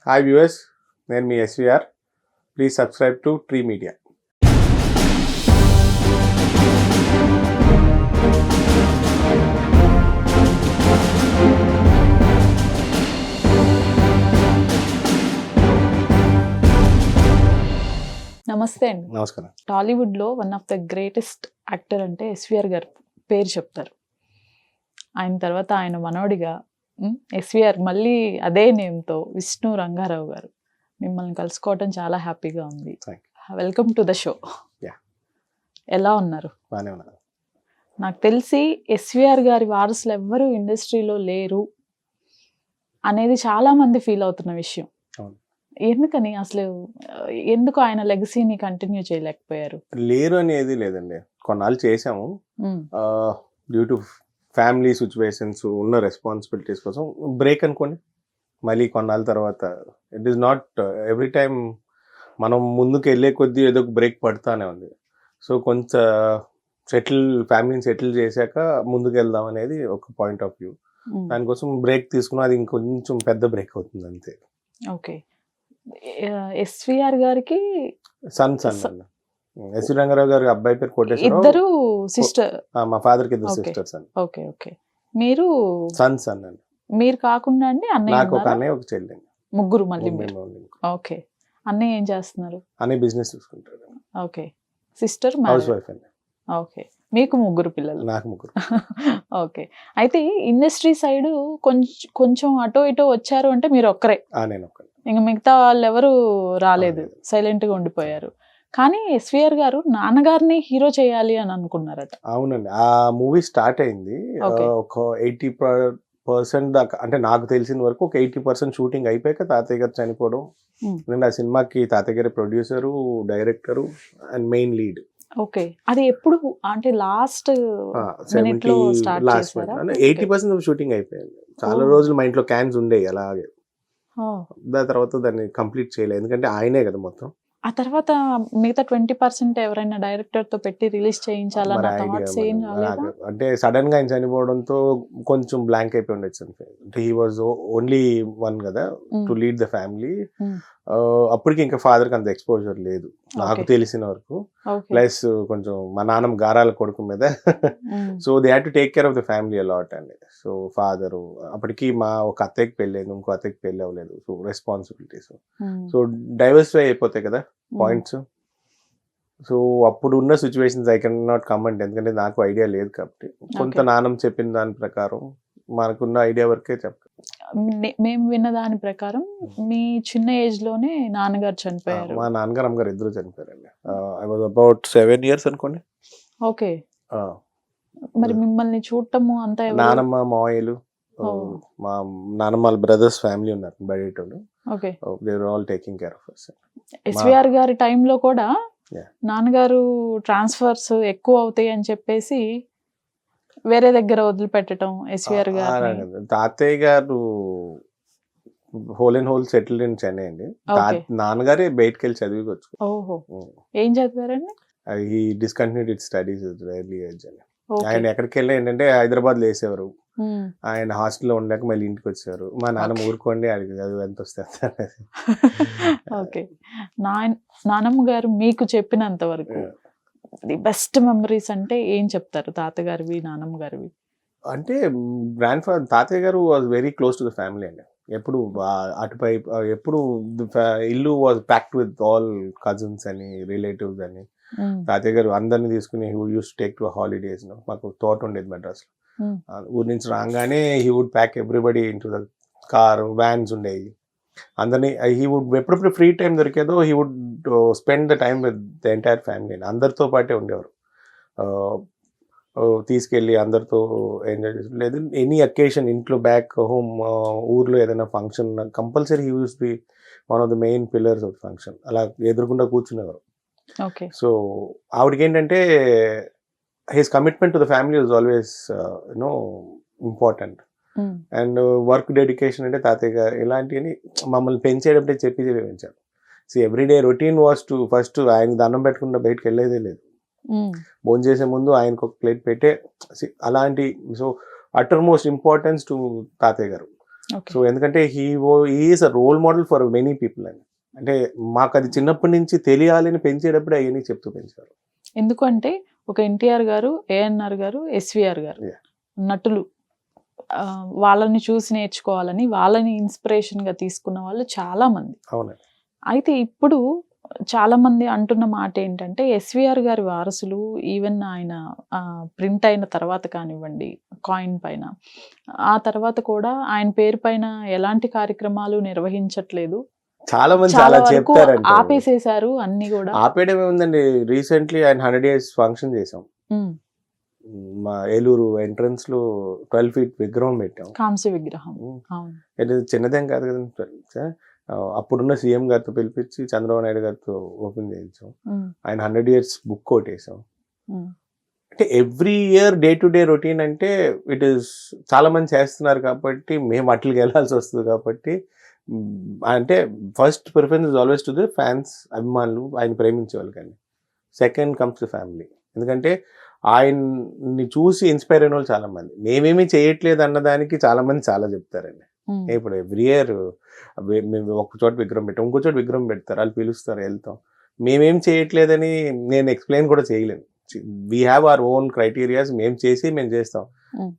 Hi viewers, నేను మీ SVR. Please subscribe to tree media. నమస్తే అండి. నమస్కారం. టాలీవుడ్లో one of the greatest actor అంటే ఎస్వీఆర్ గారు పేరు చెప్తారు. ఆయన తర్వాత ఆయన మనోడిగా ఎస్వీఆర్ మళ్ళీ అదే నేమ్తో విష్ణు రంగారావు గారు మిమ్మల్ని కలుసుకోవటం చాలా హ్యాపీగా ఉంది. Thank welcome to the show. Yeah. ఎలా ఉన్నారు? బాగానే ఉన్నారు. నాకు తెలిసి ఎస్వీఆర్ గారి వారసులు ఎవ్వరూ ఇండస్ట్రీలో లేరు అనేది చాలా మంది ఫీల్ అవుతున్న విషయం. అవును. ఎందుకని అసలు ఎందుకు ఆయన లెగసీని కంటిన్యూ చేయలేకపోయారు? లేరు అనేది లేదండి, కొన్నాళ్ళు చేసాము. డ్యూ టు ఫ్యామిలీ సిచ్యువేషన్స్, ఉన్న రెస్పాన్సిబిలిటీస్ కోసం బ్రేక్ అనుకోండి. మళ్ళీ కొన్నాళ్ళ తర్వాత it is not every time మనం ముందుకు వెళ్ళే కొద్దీ ఏదో ఒక బ్రేక్ పడుతూనే ఉంది. సో కొంచెం ఫ్యామిలీని సెటిల్ చేశాక ముందుకు వెళ్దాం అనేది ఒక పాయింట్ ఆఫ్ వ్యూ. దానికోసం బ్రేక్ తీసుకున్నా, అది ఇంకొంచెం పెద్ద బ్రేక్ అవుతుంది అంతే. ఓకే. ఎస్వీఆర్ గారికి సన్ ఎస్వి రంగారావు గారి అబ్బాయి పేరు కోటేశ్వరరావు. ఇద్దరు సిస్టర్. మా ఫాదర్ కి ఇద్దరు Okay. సిస్టర్స్ అండి. Okay okay. మీరు సన్ అండి. మీరు కాకుండా అండి అన్నయ్య నాకు ఒక ఉన్నారా? అన్నయ్య, ఒక చెల్లి. ముగ్గురు మళ్ళీ మీరు. ఓకే. అన్నయ్య ఏం చేస్తున్నారు? అన్నయ్య బిజినెస్ చూసుకుంటాడు. ఓకే. సిస్టర్ హౌస్ వైఫ్ అండి. ఓకే. మీకు ముగ్గురు పిల్లలు. నాకు ముగ్గురు. ఓకే. అయితే ఇండస్ట్రీ సైడ్ కొంచెం అటో ఇటో వచ్చారు అంటే మీరు ఒక్కరే. నేను ఒక్కడే. ఇంకా మిగతా వాళ్ళు ఎవరు రాలేదు, రాలేదు. సైలెంట్ గా ఉండిపోయారు. కానీ ఎస్వీఆర్ గారు నాన్నగారిని హీరో చేయాలి అని అనుకున్నారట. అవునండి, ఆ మూవీ స్టార్ట్ అయింది. Okay. ఒక 80% దాకా, అంటే నాకు తెలిసిన వరకు ఒక 80% షూటింగ్ అయిపోయాక తాతయ్య గారు చనిపోవడం. నేను ఆ సినిమాకి తాతయ్య గారి producer, director and main lead. Okay. అది ఎప్పుడు అంటే లాస్ట్ మినిట్ లో స్టార్ట్ చేశారా? 80% షూటింగ్ అయిపోయింది. చాలా Oh. రోజులు మా ఇంట్లో క్యాన్స్ ఉండేవి అలాగే. దాని తర్వాత దాన్ని కంప్లీట్ చేయలేదు, ఎందుకంటే ఆయనే కదా మొత్తం. ఆ తర్వాత మిగతా 20% ఎవరైనా డైరెక్టర్ తో పెట్టి రిలీజ్ చేయించాలన్న మరి idea థాట్స్ ఏం మరి రాలేదా? నాకు అంటే సడన్ గా ఆయన చనిపోవడంతో కొంచెం బ్లాంక్ అయిపోయి ఉండొచ్చు అంతే. అంటే హీ వాజ్ ఓన్లీ వన్ కదా to lead the family. Mm. అప్పటికి ఇంకా ఫాదర్ కి అంత ఎక్స్పోజర్ లేదు నాకు Okay. తెలిసిన వరకు. ఓకే. ప్లస్ కొంచెం మా నాన్నమ్మ గారాల కొడుకు మీద. So they had to take care of the family అలాట్ అండి. సో ఫాదరు అప్పటికి మా ఒక అత్తయ్యకి పెళ్ళలేదు, ఇంకో అత్తయ్యకి పెళ్ళి అవ్వలేదు. సో రెస్పాన్సిబిలిటీస్, సో డైవర్సిఫై అయిపోతాయి కదా పాయింట్స్. సో అప్పుడు ఉన్న situations I can not comment, ఎందుకంటే నాకు ఐడియా లేదు కాబట్టి. కొంత Okay. నాన్నమ్మ చెప్పిన దాని ప్రకారం మనకున్న ఐడియా వరకే చెప్తాను. మేము విన్న దాని ప్రకారం మీ చిన్న ఏజ్ లోనే నాన్నగారు చనిపోయారు. మా నాన్నగారు అమ్మగారు ఇద్దరు చనిపోయారండి. ఐ వాజ్ అబౌట్ 7 years అనుకోండి. ఓకే. మరి మిమ్మల్ని చూడటము అంతా ఎవరు? నానమ్మ, మావయ్యలు, Oh. మా నానమ్మ వాళ్ళ బ్రదర్స్ ఫ్యామిలీ ఉన్నారు బయటోళ్ళు. Okay. They are all taking care of us. SVR గారి టైంలో కూడా Yeah. నాన్నగారు ట్రాన్స్ఫర్స్ ఎక్కువ అవుతాయి అని చెప్పేసి వేరే దగ్గర వదిలిపెట్టడం ఎస్వీఆర్ గారిని. తాతయ్య గారు whole and whole settled in Chennai అండి. Okay. నాన్నగారే బయటకు వెళ్ళి చదివికొచ్చు. ఓహో. ఏం చదివారండి? ఈ discontinued it studies early age అని. ఓకే. ఆయన ఎక్కడికి వెళ్ళి ఏంటంటే హైదరాబాద్ లో వేసేవారు. మ్మ్. ఆయన హాస్టల్లో ఉండలేక మళ్ళీ ఇంటికి వచ్చారు. మా నాన్న Okay. ఊరుకోండి, అది చదువు ఎంత వస్తే అంత అనేది. ఓకే. నానమ్మ గారు మీకు చెప్పినంత వరకు ది బెస్ట్ మెమరీస్ అంటే ఏం చెప్తారు? తాతగారివి, నానమ్మ గారివి. అంటే గ్రాండ్ ఫాదర్, తాతయ్య గారు was very close to the family అండి. ఎప్పుడు అటుపై ఎప్పుడు ఇల్లు was packed with all cousins అని, రిలేటివ్స్ అని. మ్మ్. తాతయ్య గారు అందరిని తీసుకుని he use take to holidays. మాకు తోట ఉండేది మెడ్రాస్ లో. మ్మ్. ఊరి నుంచి రాగానే he would pack everybody in to the car, vans ఉండేవి. అందరినీ హీ వుడ్ ఎప్పుడెప్పుడు ఫ్రీ టైం దొరికేదో he would spend the time with the entire family. అందరితో పాటే ఉండేవారు. తీసుకెళ్ళి అందరితో ఎంజాయ్ చేసి, లేదు ఎనీ అకేషన్, ఇంట్లో బ్యాక్ హోమ్, ఊర్లో ఏదైనా function compulsory he use be one of the main pillars of function. అలా ఎదురుకుండా కూర్చునేవారు. ఓకే. సో ఆవిడకి ఏంటంటే his commitment to the family was always important. Hmm. And work dedication అంటే తాతయ్య గారు ఇలాంటివన్నీ మమ్మల్ని పెంచేటప్పుడే చెప్పి పెంచారు. So everyday routine was to first ఆయన దండం పెట్టకుండా బయటకు వెళ్ళేదే లేదు. మ్మ్. భోజనం చేసే ముందు ఆయనకు ఒక ప్లేట్ పెట్టే అలాంటి. So utter most importance to తాతయ్య గారు. ఓకే. సో ఎందుకంటే is a role model for many people అని. అంటే మాకు అది చిన్నప్పటి నుంచి తెలియాలని పెంచేటప్పుడు అవన్నీ చెప్తూ పెంచారు. ఎందుకంటే ఒక ఎన్టీఆర్ గారు, ఏఎన్ఆర్ గారు, ఎస్విఆర్ గారు Yeah. నటులు. వాళ్ళని చూసి నేర్చుకోవాలని వాళ్ళని ఇన్స్పిరేషన్ గా తీసుకున్న వాళ్ళు చాలా మంది. అవునండి. అయితే ఇప్పుడు చాలా మంది అంటున్న మాట ఏంటంటే ఎస్విఆర్ గారి వారసులు ఈవెన్ ఆయన ప్రింట్ అయిన తర్వాత కానివ్వండి కాయిన్ పైన ఆ తర్వాత కూడా ఆయన పేరు పైన ఎలాంటి కార్యక్రమాలు నిర్వహించట్లేదు, చాలా మంది చాలా చాలా వరకు చెప్తారంట. ఆపేసేశారు అన్ని కూడా. ఆపేయడం ఏముందండి, రీసెంట్లీ ఆయన 100 years ఫంక్షన్ చేసాం. ఉమ్, మా ఏలూరు ఎంట్రన్స్ లో 12 feet విగ్రహం పెట్టాం. కాంస్య విగ్రహం. అవును. ఇది చిన్నదేం కాదు కదండి. అప్పుడున్న సీఎం గారితో పిలిపించి చంద్రబాబు నాయుడు గారితో ఓపెన్ చేయించాం. ఉమ్, ఆయన 100 years బుక్ కొట్టేసాం. ఉమ్, అంటే every year day to day routine అంటే ఇట్ ఈస్ చాలా మంది చేస్తున్నారు కాబట్టి మేము అట్లకి వెళ్ళాల్సి వస్తుంది కాబట్టి అంటే first preference is always to the fans, అభిమానులు, ఆయన ప్రేమించే వాళ్ళు. కానీ సెకండ్ కమ్స్ ద ఫ్యామిలీ. ఎందుకంటే ఆయన్ని చూసి ఇన్స్పైర్ అయిన వాళ్ళు చాలా మంది. మేమేమీ చేయట్లేదు అన్నదానికి చాలా మంది చాలా చెప్తారండి. ఉమ్, ఇప్పుడు ఎవ్రీ ఇయర్ మేము ఒక చోట విగ్రహం పెట్టాం, ఇంకో చోట విగ్రహం పెడతారు, వాళ్ళు పిలుస్తారు, వెళ్తాం. మేమేం చేయట్లేదని నేను ఎక్స్ప్లెయిన్ కూడా చేయలేను. We have our own criterias. మేము చేస్తాం. Mm.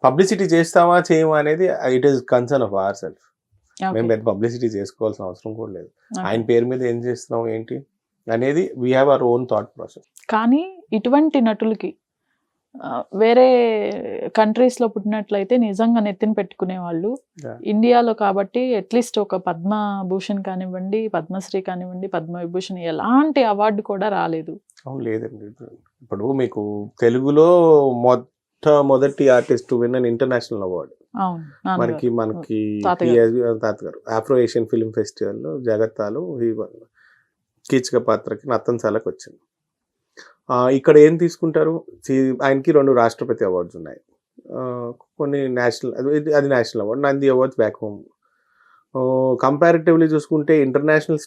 పబ్లిసిటీ చేస్తామా చేయమా అనేది it is concern of our self. okay. మేము పెద్ద పబ్లిసిటీ చేసుకోవాల్సిన అవసరం కూడా లేదు. Okay. ఆయన పేరు మీద ఏం చేస్తున్నాం ఏంటి అనేది we have our own thought process. కానీ ఇటువంటి నటులకి వేరే కంట్రీస్ లో పుట్టినట్లయితే నిజంగా నెత్తిన పెట్టుకునే వాళ్ళు. Yeah. ఇండియాలో కాబట్టి అట్లీస్ట్ ఒక పద్మభూషణ్ కానివ్వండి, పద్మశ్రీ కానివ్వండి, పద్మవిభూషణ్ ఎలాంటి అవార్డు కూడా రాలేదు. అవును, లేదండి. ఇప్పుడు మీకు తెలుగులో మొదటి artist win an international award అవును, నాన్నగారు. మనకి తాతగారు. తాతగారు ఆఫ్రో ఏషియన్ ఫిల్మ్ ఫెస్టివల్లో జగత్తాలో కీచక పాత్రకి నత్తన్శాలకు వచ్చింది. ఇక్కడ ఏం తీసుకుంటారు, ఆయనకి 2 రాష్ట్రపతి అవార్డ్స్ ఉన్నాయి, కొన్ని నేషనల్, అది national award, Nandi awards back home. Comparatively చూసుకుంటే ఇంటర్నేషనల్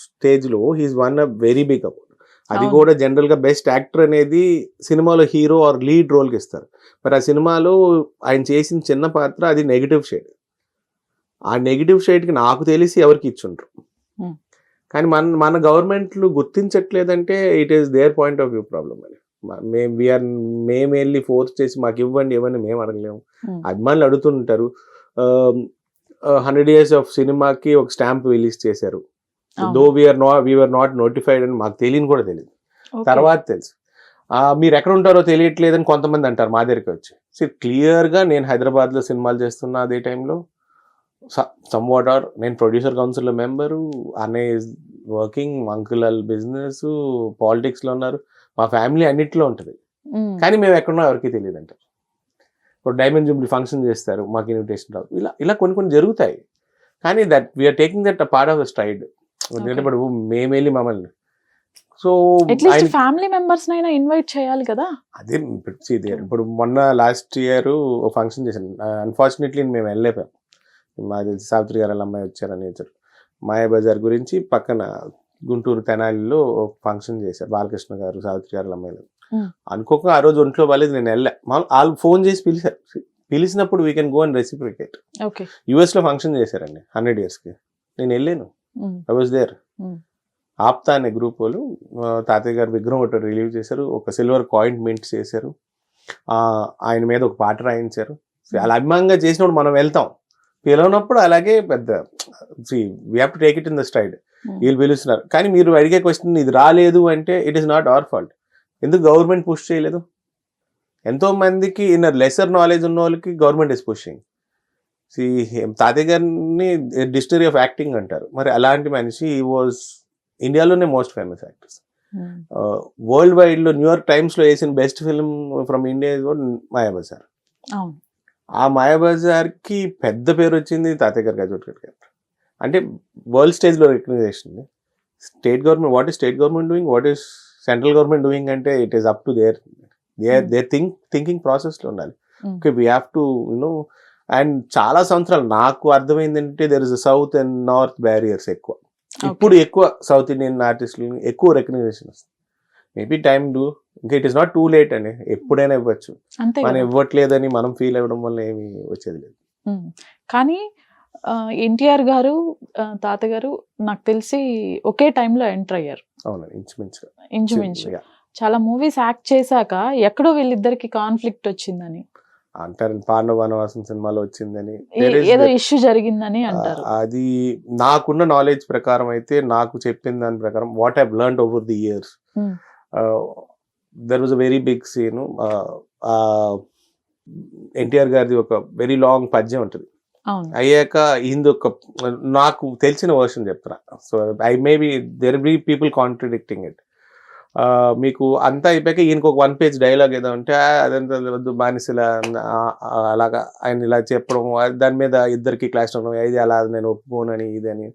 స్టేజ్లో he's one a very big award. అది అవును. కూడా జనరల్గా బెస్ట్ యాక్టర్ అనేది సినిమాలో హీరో ఆర్ లీడ్ రోల్కి ఇస్తారు. మరి ఆ సినిమాలో ఆయన చేసిన చిన్న పాత్ర అది నెగిటివ్ షేడ్. ఆ నెగిటివ్ షేడ్కి నాకు తెలిసి ఎవరికి ఇచ్చుంటారు. Hmm. కానీ మన గవర్నమెంట్లు గుర్తించట్లేదంటే it is their point of view problem అని. మేము వెళ్ళి ఫోర్స్ చేసి మాకు ఇవ్వండి మేము అడగలేము. Hmm. అభిమానులు అడుగుతుంటారు. 100 years ఆఫ్ సినిమాకి ఒక స్టాంప్ రిలీజ్ చేశారు. అవును. దో వీఆర్ నాట్ నోటిఫైడ్ అని మాకు తెలియని కూడా తెలియదు. Okay. తర్వాత తెలుసు. మీరు ఎక్కడ ఉంటారో తెలియట్లేదని కొంతమంది అంటారు మా దగ్గరికి వచ్చి. సో క్లియర్గా నేను హైదరాబాద్లో సినిమాలు చేస్తున్నా అదే టైంలో. సమ్ వాట్ ఆర్ నేను ప్రొడ్యూసర్ కౌన్సిల్లో మెంబరు, అన్నయ్య ఇస్ వర్కింగ్, అంకుల్ వాళ్ళు బిజినెస్, పాలిటిక్స్లో ఉన్నారు, మా ఫ్యామిలీ అన్నిట్లో ఉంటుంది. Hmm. కానీ మేము ఎక్కడున్నా ఎవరికి తెలియదు అంటారు. ఇప్పుడు డైమండ్ జూబ్లీ ఫంక్షన్ చేస్తారు, మాకు ఇన్విటేషన్ రాదు. ఇలా కొన్ని జరుగుతాయి. కానీ that we're taking that a part of the stride. ఎందుకంటే ఇప్పుడు మేము వెళ్ళి మమ్మల్ని సో అట్లీస్ట్ ఫ్యామిలీ మెంబర్స్ నైనా ఇన్వైట్ చేయాలి కదా. అదే ఇప్పుడు మొన్న లాస్ట్ ఇయర్ ఫంక్షన్ చేశాను. అన్ఫార్చునేట్లీ మేము వెళ్ళలేపాం. మాది సావిత్రి గారు వాళ్ళ అమ్మాయి వచ్చారని చెప్పారు. మాయాబజార్ గురించి పక్కన గుంటూరు తెనాలిలో ఫంక్షన్ చేశారు బాలకృష్ణ గారు, సావిత్రి గారు వాళ్ళ అమ్మాయిలు. అనుకోక ఆ రోజు ఒంట్లో బాగాలేదు, నేను వెళ్ళా. వాళ్ళు ఫోన్ చేసి పిలిచినప్పుడు we can go and reciprocate. Okay. యుఎస్లో ఫంక్షన్ చేశారండి 100 yearsకి. నేను వెళ్ళాను. I was there. ఆప్తా అనే గ్రూప్ వాళ్ళు తాతయ్య గారు విగ్రహం ఒకటి రిలీవ్ చేశారు, ఒక సిల్వర్ కాయిన్ మింట్ చేశారు, ఆయన మీద ఒక పాట రాయించారు. అలా అభిమానంగా చేసినప్పుడు మనం వెళ్తాం, పిలవనప్పుడు అలాగే పెద్ద we have to take it in the stride. వీళ్ళు పిలుస్తున్నారు కానీ మీరు అడిగే క్వశ్చన్ ఇది రాలేదు అంటే it is not our fault. ఎందుకు గవర్నమెంట్ పుష్ చేయలేదు? ఎంతో మందికి ఇన్ లెసర్ నాలెడ్జ్ ఉన్న వాళ్ళకి గవర్నమెంట్ ఇస్ పుషింగ్. తాతయ్య గారిని డిక్షనరీ ఆఫ్ యాక్టింగ్ అంటారు. మరి అలాంటి మనిషి ఈ వాజ్ ఇండియాలోనే most famous actors. World wide లో న్యూయార్క్ టైమ్స్ లో వేసిన best film from India is Mayabazar. ఆ మాయాబజార్ కి పెద్ద పేరు వచ్చింది తాతయ్య గారు, గజపతి గారు. అంటే వరల్డ్ స్టేజ్ లో recognition. State government, what is state government doing, what is central government doing అంటే it is up to their thinking process లో ఉండాలి. Okay, we have to you know. And చాలా సంవత్సరాలు నాకు అర్థమైందంటే there is south and north barriers ఎక్కువ. ఇప్పుడు ఎక్కువ సౌత్ ఇండియన్ ఆర్టిస్టులు ఎక్కువ రికగ్నైజేషన్ వస్తుంది. మేబీ టైం డూ, ఇంకా it is not too late అని, ఎప్పుడైనా ఇవ్వచ్చు. మనం ఇవ్వట్లేదని మనం ఫీల్ అవ్వడం వల్ల ఏమి వచ్చేది లేదు. కానీ ఎన్టీఆర్ గారు తాతగారు నాకు తెలిసి ఒకే టైంలో ఎంటర్ అయ్యారు అవునండి, ఇంచుమించు. చాలా మూవీస్ యాక్ట్ చేశాక ఎక్కడో వీళ్ళిద్దరికి కాన్ఫ్లిక్ట్ వచ్చిందని అంటారు. పాండవ వనవాసం సినిమాలో వచ్చిందని ఏదో ఇష్యూ జరిగిందని అంటారు. అది నాకున్న నాలెడ్జ్ ప్రకారం అయితే, నాకు చెప్పిన దాని ప్రకారం, what I learned over the years, there was a very big scene. NTR గారిది ఒక వెరీ లాంగ్ పద్యం ఉంటుంది. అయ్యాక హిందూ ఒక నాకు తెలిసిన వర్షన్ చెప్తున్నా. So I maybe there be people contradicting it. మీకు అంతా అయిపోయాక ఈయనకు ఒక 1 page డైలాగ్ ఏదో ఉంటే అదంతా వద్దు బానిసల అలాగా ఆయన ఇలా చెప్పడం, దాని మీద ఇద్దరికి క్లాష్ అవ్వడం, ఇది అలా నేను ఒప్పుకోనని ఇదని.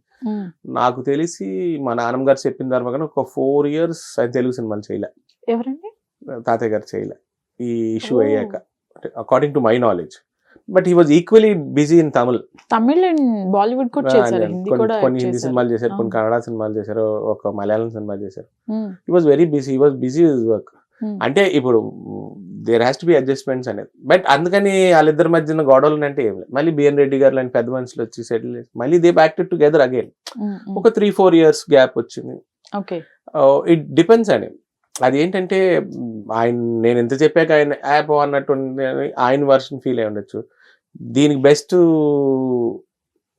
నాకు తెలిసి మా నాన్నమ్మ గారు చెప్పిన తర్వాత ఒక 4 years ఆయన తెలుగు సినిమాలు చేయలే. ఎవరండి? తాతయ్య గారు చేయలే ఈ ఇష్యూ అయ్యాక, according to my knowledge. But he was equally busy in Tamil and Bollywood కూడా చేశారు, హిందీ కూడా కొన్ని హిందీ సినిమాలు చేశారు, కొన్ని కన్నడ సినిమాలు చేశారు, ఒక మలయాళం సినిమా చేశారు. He was very busy, he was busy with work. అంటే ఇప్పుడు there has to be adjustments అనేది. బట్ అందుకని వాళ్ళిద్దరి మధ్యన గొడవలు అంటే ఏం లేదు. మళ్ళీ బిఎన్ రెడ్డి గారు లాంటి పెద్ద మనుషులు వచ్చి సెటిల్ చేసి మళ్ళీ దే యాక్టెడ్ టుగెదర్ అగైన్. ఒక 3-4 years గ్యాప్ వచ్చింది. ఇట్ డిపెండ్స్ అని. అది ఏంటంటే ఆయన, నేను ఎంత చెప్పాక ఆయన యాప్ అన్నట్టు ఆయన వర్షన్ ఫీల్ అయి ఉండొచ్చు. దీనికి బెస్ట్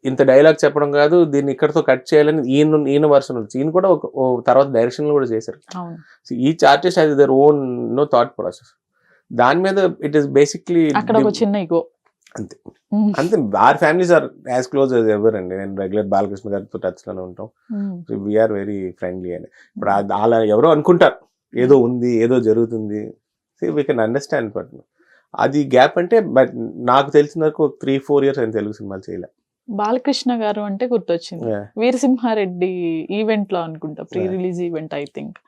ఇంత డైలాగ్ చెప్పడం కాదు, దీన్ని ఇక్కడతో కట్ చేయాలని ఈయన వర్షన్ వచ్చి, ఈయన కూడా ఒక తర్వాత డైరెక్షన్ కూడా చేశారు. Each artist has their own thought process. దాని మీద ఇట్ ఈస్ బేసిక్లీ చిన్న ఇగో అంతే అంతే. Our families are as close as ever అండి. నేను రెగ్యులర్ బాలకృష్ణ గారితో టచ్ లోనే ఉంటాం. వీఆర్ వెరీ ఫ్రెండ్లీ అని. ఇప్పుడు అలా ఎవరో అనుకుంటారు ఏదో ఉంది, ఏదో జరుగుతుంది. We can understand. బట్ అది గ్యాప్ అంటే, బట్ నాకు తెలిసిన వరకు 3-4 years ఆయన తెలుగు సినిమాలు చేయలే. బాలకృష్ణ గారు అంటే గుర్తొచ్చింది, వీరసింహారెడ్డి ఈవెంట్ లో అనుకుంటా, pre release event I think.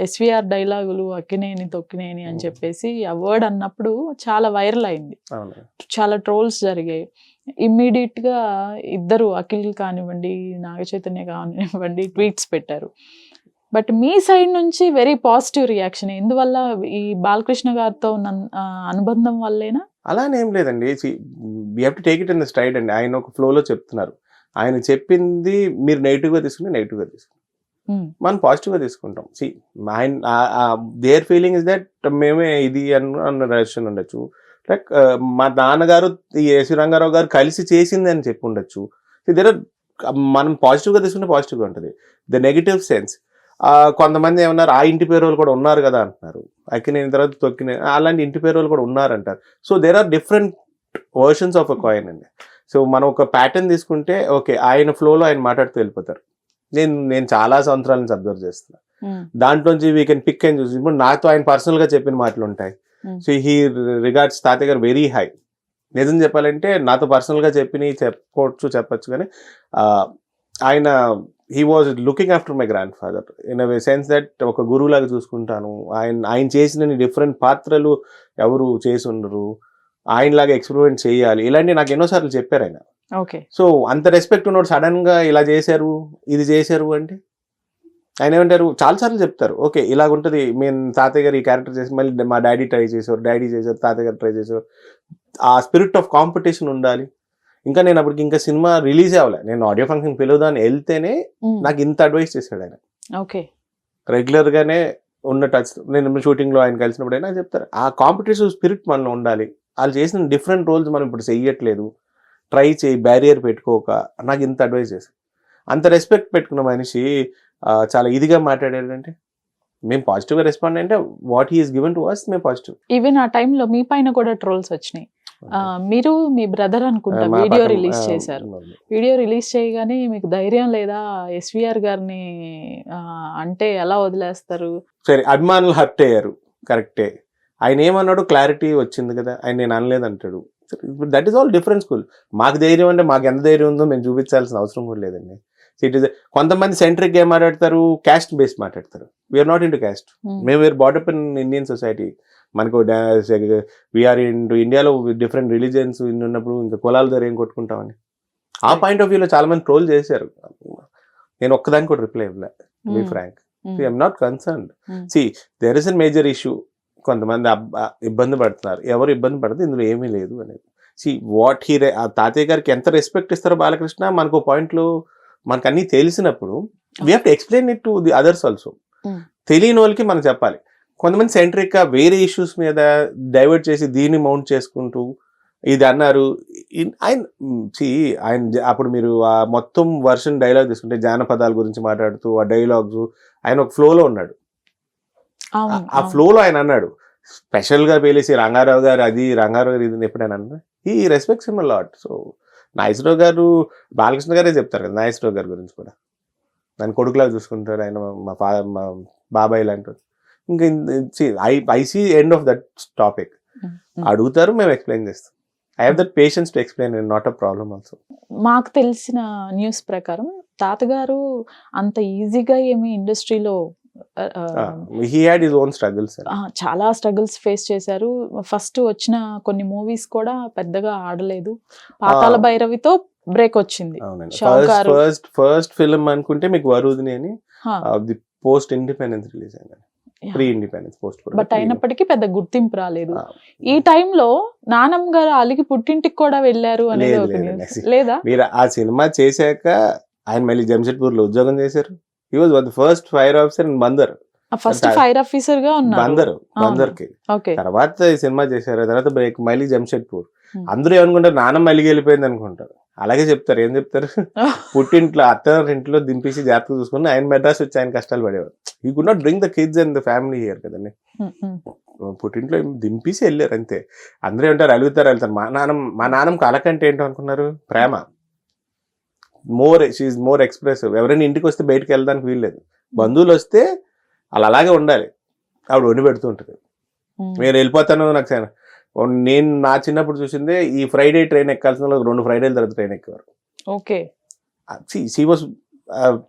SVR డైలాగులు అక్కినేని తొక్కినేని అని చెప్పేసి ఆ వర్డ్ అన్నప్పుడు చాలా వైరల్ అయింది, చాలా ట్రోల్స్ జరిగాయి. ఇమ్మీడియట్ గా ఇద్దరు, అఖిల్ కానివ్వండి, నాగ చైతన్య కానివ్వండి, ట్వీట్స్ పెట్టారు. బట్ మీ సైడ్ నుంచి వెరీ పాజిటివ్ రియాక్షన్. ఎందువల్ల? ఈ బాలకృష్ణ గారితో ఉన్న అనుబంధం వల్లేనా? అలానేం లేదండి. We have to take it in the stride అండి. ఆయన ఒక ఫ్లోలో చెప్తున్నారు. ఆయన చెప్పింది మీరు నెగిటివ్గా తీసుకుంటే నెగిటివ్గా తీసుకుంటాం, మనం పాజిటివ్గా తీసుకుంటాం. ఆయన దేర్ ఫీలింగ్ ఇస్ దట్ మేమే ఇది అన్న రిలేషన్ ఉండొచ్చు. లైక్ మా నాన్నగారు ఎస్వి రంగారావు గారు కలిసి చేసింది అని చెప్పి ఉండొచ్చు. మనం పాజిటివ్గా తీసుకుంటే పాజిటివ్గా ఉంటుంది. ద నెగిటివ్ సెన్స్, కొంతమంది ఏమన్నారు, ఆ ఇంటి పేరు వాళ్ళు కూడా ఉన్నారు కదా అంటున్నారు. అక్కినేని తర్వాత తొక్కిన అలాంటి ఇంటి పేరు వాళ్ళు కూడా ఉన్నారంటారు. So there are different versions of a coin అండి. సో మనం ఒక ప్యాటర్న్ తీసుకుంటే ఓకే, ఆయన ఫ్లోలో ఆయన మాట్లాడుతూ వెళ్ళిపోతారు. నేను చాలా సంవత్సరాల నుంచి అబ్జర్వ్ చేస్తున్నా. దాంట్లోంచి వీ కెన్ పిక్ అండ్ చూసి. ఇప్పుడు నాతో ఆయన పర్సనల్ గా చెప్పిన మాటలు ఉంటాయి. సో హీ రిగార్డ్స్ తాతయ్య గారు వెరీ హై. నిజం చెప్పాలంటే నాతో పర్సనల్ గా చెప్పచ్చు కానీ ఆయన he was looking after my grandfather in a way sense that ఒక గురువులాగా చూసుకుంటాను. ఆయన చేసిన డిఫరెంట్ పాత్రలు ఎవరు చేసి ఉండరు, ఆయనలాగా ఎక్స్పెరిమెంట్ చేయాలి, ఇలాంటి నాకు ఎన్నోసార్లు చెప్పారు ఆయన. సో అంత రెస్పెక్ట్ ఉన్నోడు సడన్ గా ఇలా చేశారు, ఇది చేశారు అంటే ఆయన ఏమంటారు, చాలాసార్లు చెప్తారు ఓకే ఇలాగుంటుంది, మేము తాతయ్య గారు ఈ క్యారెక్టర్ చేసి మళ్ళీ మా డాడీ చేశారు, తాతయ్య గారు ట్రై చేశారు. ఆ స్పిరిట్ ఆఫ్ కాంపిటీషన్ ఉండాలి. ఇంకా నేను అప్పటికి ఇంకా సినిమా రిలీజ్ అవ్వలే, నేను ఆడియో ఫంక్షన్ పిలువుదాన్ని వెళ్తేనే నాకు ఇంత అడ్వైస్ చేశాడు ఆయన. రెగ్యులర్ గానే ఉన్న టచ్, నేను షూటింగ్ లో ఆయన కలిసినప్పుడు అయినా చెప్తారు ఆ కాంపిటేటివ్ స్పిరిట్ మనలో ఉండాలి. వాళ్ళు చేసిన డిఫరెంట్ రోల్స్ మనం ఇప్పుడు చెయ్యట్లేదు, ట్రై చేయి, బ్యారియర్ పెట్టుకోక, నాకు ఇంత అడ్వైస్ చేశారు. అంత రెస్పెక్ట్ పెట్టుకున్న మనిషి చాలా ఇదిగా మాట్లాడాడంటే మేము పాజిటివ్ గా రెస్పాండ్ అంటే what he is given to us మేము పాజిటివ్. ఈవెన్ ఆ టైంలో మీ పైన కూడా ట్రోల్స్ వచ్చినాయి. మీరు మీ బ్రదర్ అనుకుంటా వీడియో రిలీజ్ చేశారు. వీడియో రిలీజ్ చేయగానే మీకు ధైర్యం లేదా ఎస్విఆర్ గారిని అంటే ఎలా వదిలేస్తారు? సరే అభిమానులు హర్ట్ అయ్యారు, కరెక్టే. ఆయన ఏమన్నాడు క్లారిటీ వచ్చింది కదా, ఆయన నేను అనలేదు అంటాడు. That is all different school. మాకు ధైర్యం అంటే మాకు ఎంత ధైర్యం ఉందో మేము చూపించాల్సిన అవసరం కూడా లేదండి. ఇట్ ఈస్ కొంతమంది సెంట్రిక్ ఏం మాట్లాడతారు, క్యాస్ట్ బేస్ మాట్లాడతారు. We're not in to caste, మేము were brought up in Indian society. మనకు వీఆర్ ఇన్ ఇండియాలో డిఫరెంట్ రిలీజియన్స్ ఉన్నప్పుడు ఇంకా కులాల దగ్గర ఏం కొట్టుకుంటామని ఆ పాయింట్ ఆఫ్ వ్యూలో చాలా మంది ట్రోల్ చేశారు. నేను ఒక్కదానికి కూడా రిప్లై ఇవ్వలే, be frank. I'm not concerned. There is an major issue. కొంతమంది ఇబ్బంది పడుతున్నారు, ఎవరు ఇబ్బంది పడితే ఇందులో ఏమీ లేదు అనేది. సి వాట్ తాతయ్య గారికి ఎంత రెస్పెక్ట్ ఇస్తారో బాలకృష్ణ మనకు పాయింట్లు మనకు అన్ని తెలిసినప్పుడు we have to explain it to the others also. తెలియని వాళ్ళకి మనం చెప్పాలి. కొంతమంది సెంట్రిక్ గా వేరే ఇష్యూస్ మీద డైవర్ట్ చేసి దీన్ని మౌంట్ చేసుకుంటూ ఇది అన్నారు. ఆయన అప్పుడు మీరు ఆ మొత్తం వర్షన్ డైలాగ్ తీసుకుంటే జానపదాల గురించి మాట్లాడుతూ ఆ డైలాగ్స్ ఆయన ఒక ఫ్లోలో ఉన్నాడు. ఆ ఫ్లోలో ఆయన అన్నాడు స్పెషల్ గా పేలేసి రంగారావు గారు అది రంగారావు గారు ఇది ఎప్పుడైనా అన్నా ఈ respects him a lot. So Nageswara Rao గారు బాలకృష్ణ గారే చెప్తారు కదా నాగేశ్వరరావు గారి గురించి కూడా, దాని కొడుకులాగా చూసుకుంటారు ఆయన, మా బాబాయ్ లాంటి. ఇంకా I see end of that topic. అడుగుతారు, మేము ఎక్స్ప్లెయిన్ చేస్తాం. I have that patience to explain, not a problem also. మాకు తెలిసిన న్యూస్ ప్రకారం తాతగారు అంత ఈజీగా ఏమి ఇండస్ట్రీలో he had his own struggles. చాలా స్ట్రగుల్స్ ఫేస్ చేశారు. ఫస్ట్ వచ్చిన కొన్ని మూవీస్ కూడా పెద్దగా ఆడలేదు. పాతాళ భైరవితో బ్రేక్ వచ్చింది. ఫస్ట్ ఫిల్మ్ అనుకుంటే మీకు వరుదిని అని ది పోస్ట్ ఇండిపెండెన్స్ రిలీజ్ అయింది, ప్రీ ఇండిపెండెన్స్ పోస్ట్. బట్ అయినప్పటికీ పెద్ద గుర్తింపు రాలేదు. ఈ టైంలో నానమ్మ గారు అలిగి పుట్టింటికి కూడా వెళ్ళారు అనేది ఒక న్యూస్. లేదా మీరు ఆ సినిమా చేశాక ఆయన మళ్ళీ జంషెడ్పూర్ లో ఉద్యోగం చేశారు. He was the first fire officer in Bandar. First fire officer గా ఉన్నారు బందర్కి. తర్వాత ఈ సినిమా చేశారు, తర్వాత బ్రేక్ మళ్ళీ జంషెడ్పూర్. అందరూ ఏమనుకుంటారు నానమ్మ మళ్ళీ వెళ్ళిపోయింది అనుకుంటారు. అలాగే చెప్తారు. ఏం చెప్తారు, పుట్టింట్లో అత్తారింట్లో దింపేసి జాగ్రత్తగా చూసుకుని ఆయన మెడ్రాస్ వచ్చి ఆయన కష్టాలు పడేవారు. He could not bring the kids and the family here కదండి. పుట్టింట్లో దింపేసి వెళ్ళారు అంతే. అందరూ ఏమంటారు వెళ్తారు. మా నాన్నమ్మకి అలకంటే ఏంటో అనుకున్నారు, ప్రేమ. She's more expressive. ఎవరైనా ఇంటికి వస్తే బయటకు వెళ్ళడానికి వీల్లేదు. బంధువులు వస్తే అలా అలాగే ఉండాలి. ఆవిడ వండి పెడుతూ ఉంటుంది. నేను వెళ్ళిపోతాను. నేను నా చిన్నప్పుడు చూసిందే ఈ ఫ్రైడే ట్రైన్ ఎక్కాల్సిన 2 ఫ్రైడేల తర్వాత ట్రైన్ ఎక్కేవారు. ఓకే, షీ వాస్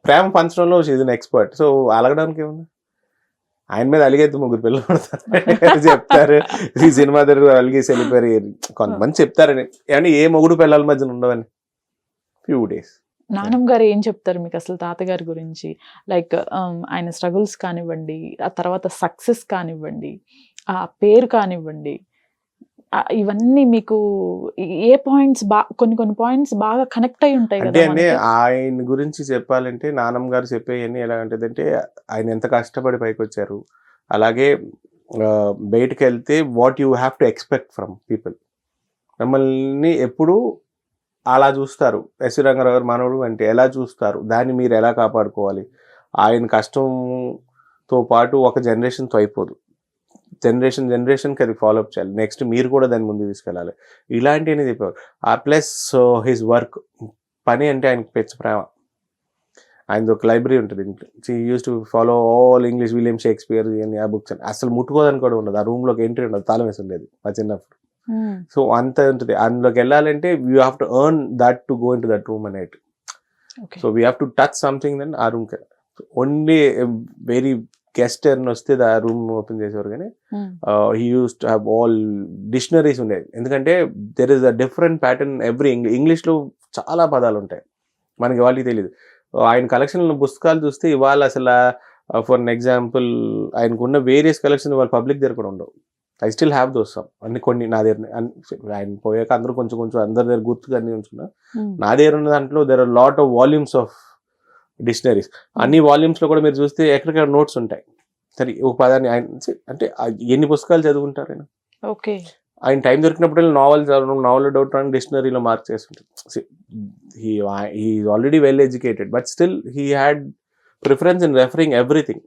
ప్రేమ పంచడంలో she is an expert. So అలగడానికి ఏముంది, ఆయన మీద అలిగైతే 3 పిల్లలు పడతారు చెప్తారు. ఈ సినిమా దగ్గర అలిగేసి వెళ్ళిపోయారు కొంతమంది చెప్తారని. ఏమంటే ఏ మొగుడు పిల్లల మధ్యన ఉండవని ఫ్యూ డేస్. నానమ్మ గారు ఏం చెప్తారు మీకు అసలు తాతగారి గురించి? లైక్ ఆయన స్ట్రగుల్స్ కానివ్వండి, ఆ తర్వాత సక్సెస్ కానివ్వండి, ఆ పేరు కానివ్వండి, ఇవన్నీ మీకు ఏ పాయింట్స్ కొన్ని పాయింట్స్ బాగా కనెక్ట్ అయి ఉంటాయి అంటే కదా. ఆయన గురించి చెప్పాలంటే నానమ్మ గారు చెప్పేవన్నీ ఎలా ఉంటుందంటే ఆయన ఎంత కష్టపడి పైకి వచ్చారు. అలాగే బయటకు వెళ్తే what you have to expect from people. మిమ్మల్ని ఎప్పుడు అలా చూస్తారు. ఎస్వి రంగారావు గారు మనవడు అంటే ఎలా చూస్తారు, దాన్ని మీరు ఎలా కాపాడుకోవాలి. ఆయన కష్టంతో పాటు ఒక జనరేషన్తో అయిపోదు, జనరేషన్కి అది ఫాలోఅప్ చేయాలి. నెక్స్ట్ మీరు కూడా దాన్ని ముందు తీసుకెళ్ళాలి. ఇలాంటివన్నీ చెప్పేవారు. ప్లస్ హిజ్ వర్క్, పని అంటే ఆయనకి పెద్ద ప్రేమ. ఆయనది ఒక లైబ్రరీ ఉంటుంది ఇంట్లో. Use to follow all English, William Shakespeare అని ఆ బుక్స్ అని. అసలు ముట్టుకోదని కూడా ఉండదు. ఆ రూమ్లోకి ఎంట్రీ ఉండదు, తాళం వేసి ఉండేది మా చిన్నప్పుడు. సో అంత ఉంటుంది. అందులోకి వెళ్ళాలంటే you have to earn that to go in to that room అనేది. So we have to touch something then ఆ రూమ్కి ఓన్లీ వెరీ గెస్ట్ అని వస్తే ఆ రూమ్ ఓపెన్ చేసేవారు. కానీ he use to have all dictionaries ఉండేది. ఎందుకంటే there is a different pattern every ఇంగ్లీష్లో చాలా పదాలు ఉంటాయి, మనకి వాళ్ళకి తెలియదు. ఆయన కలెక్షన్లో పుస్తకాలు చూస్తే ఇవాళ అసలు ఫర్ అన్ ఎగ్జాంపుల్ ఆయనకున్న వేరియస్ కలెక్షన్ వాళ్ళ పబ్లిక్ దగ్గర కూడా ఉండవు. I still have those some. కొన్ని నా దగ్గర, ఆయన పోయాక అందరూ కొంచెం అందరి దగ్గర గుర్తుగా అన్ని ఉంచుకున్నా. నా దగ్గర ఉన్న దాంట్లో there are lot of volumes of dictionaries. అన్ని వాల్యూమ్స్ లో కూడా మీరు చూస్తే ఎక్కడికక్కడ నోట్స్ ఉంటాయి. సరే ఒక పదాన్ని ఆయన అంటే ఎన్ని పుస్తకాలు చదువుకుంటారు ఆయన. ఓకే, ఆయన టైం దొరికినప్పుడు నావెల్ చదవడం, నావెల్ డౌట్ అని డిక్షనరీలో మార్క్ చేస్తుంటారు. He already well educated but still he had preference in referring everything.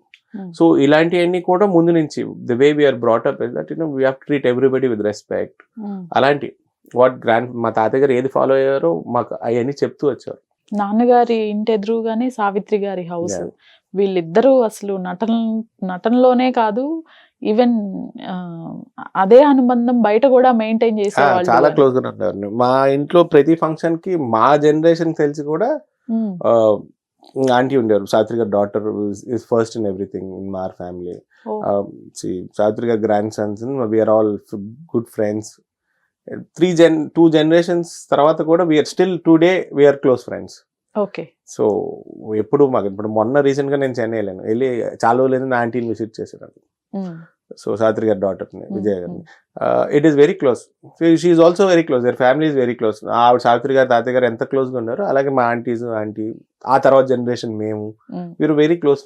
So ఇలాంటివన్నీ కూడా ముందు నుంచి the way we're brought up is that we have to treat everybody with respect. అలాంటి మా తాతయ్య గారు ఏది ఫాలో అయ్యారో మాకు అవన్నీ చెప్తూ వచ్చారు. నాన్నగారి ఇంటి ఎదురుగానే సావిత్రి గారి హౌస్. వీళ్ళిద్దరూ అసలు నటనలోనే కాదు, ఈవెన్ అదే అనుబంధం బయట కూడా మెయింటైన్ చేసేవాళ్ళు. చాలా క్లోజ్ గా ఉంటారు. మా ఇంట్లో ప్రతి ఫంక్షన్ కి మా జనరేషన్ తెలిసి కూడా ఆంటీ ఉండేవారు. సావిత్రి గారి daughter is first in everything in my family. Savitri గారి grand sons, we're all good friends. 2 generations తర్వాత కూడా we're still today we're close friends. Okay, so ఎప్పుడు మాకు ఇప్పుడు మొన్న రీసెంట్ గా నేను చెన్నై వెళ్ళాను. వెళ్ళి చాలా రోజులు నా ఆంటీని విజిట్ చేసేదాన్ని. సో సావిత్రి గారి డాటర్ని విజయ గారిని. It is very close. She's also very close. Their family is very close. ఆవిడ సావిత్రి గారు తాతయ్య గారు ఎంత క్లోజ్గా ఉన్నారో అలాగే మా ఆంటీ ఆ తర్వాత జనరేషన్ మేము వీరు వెరీ క్లోజ్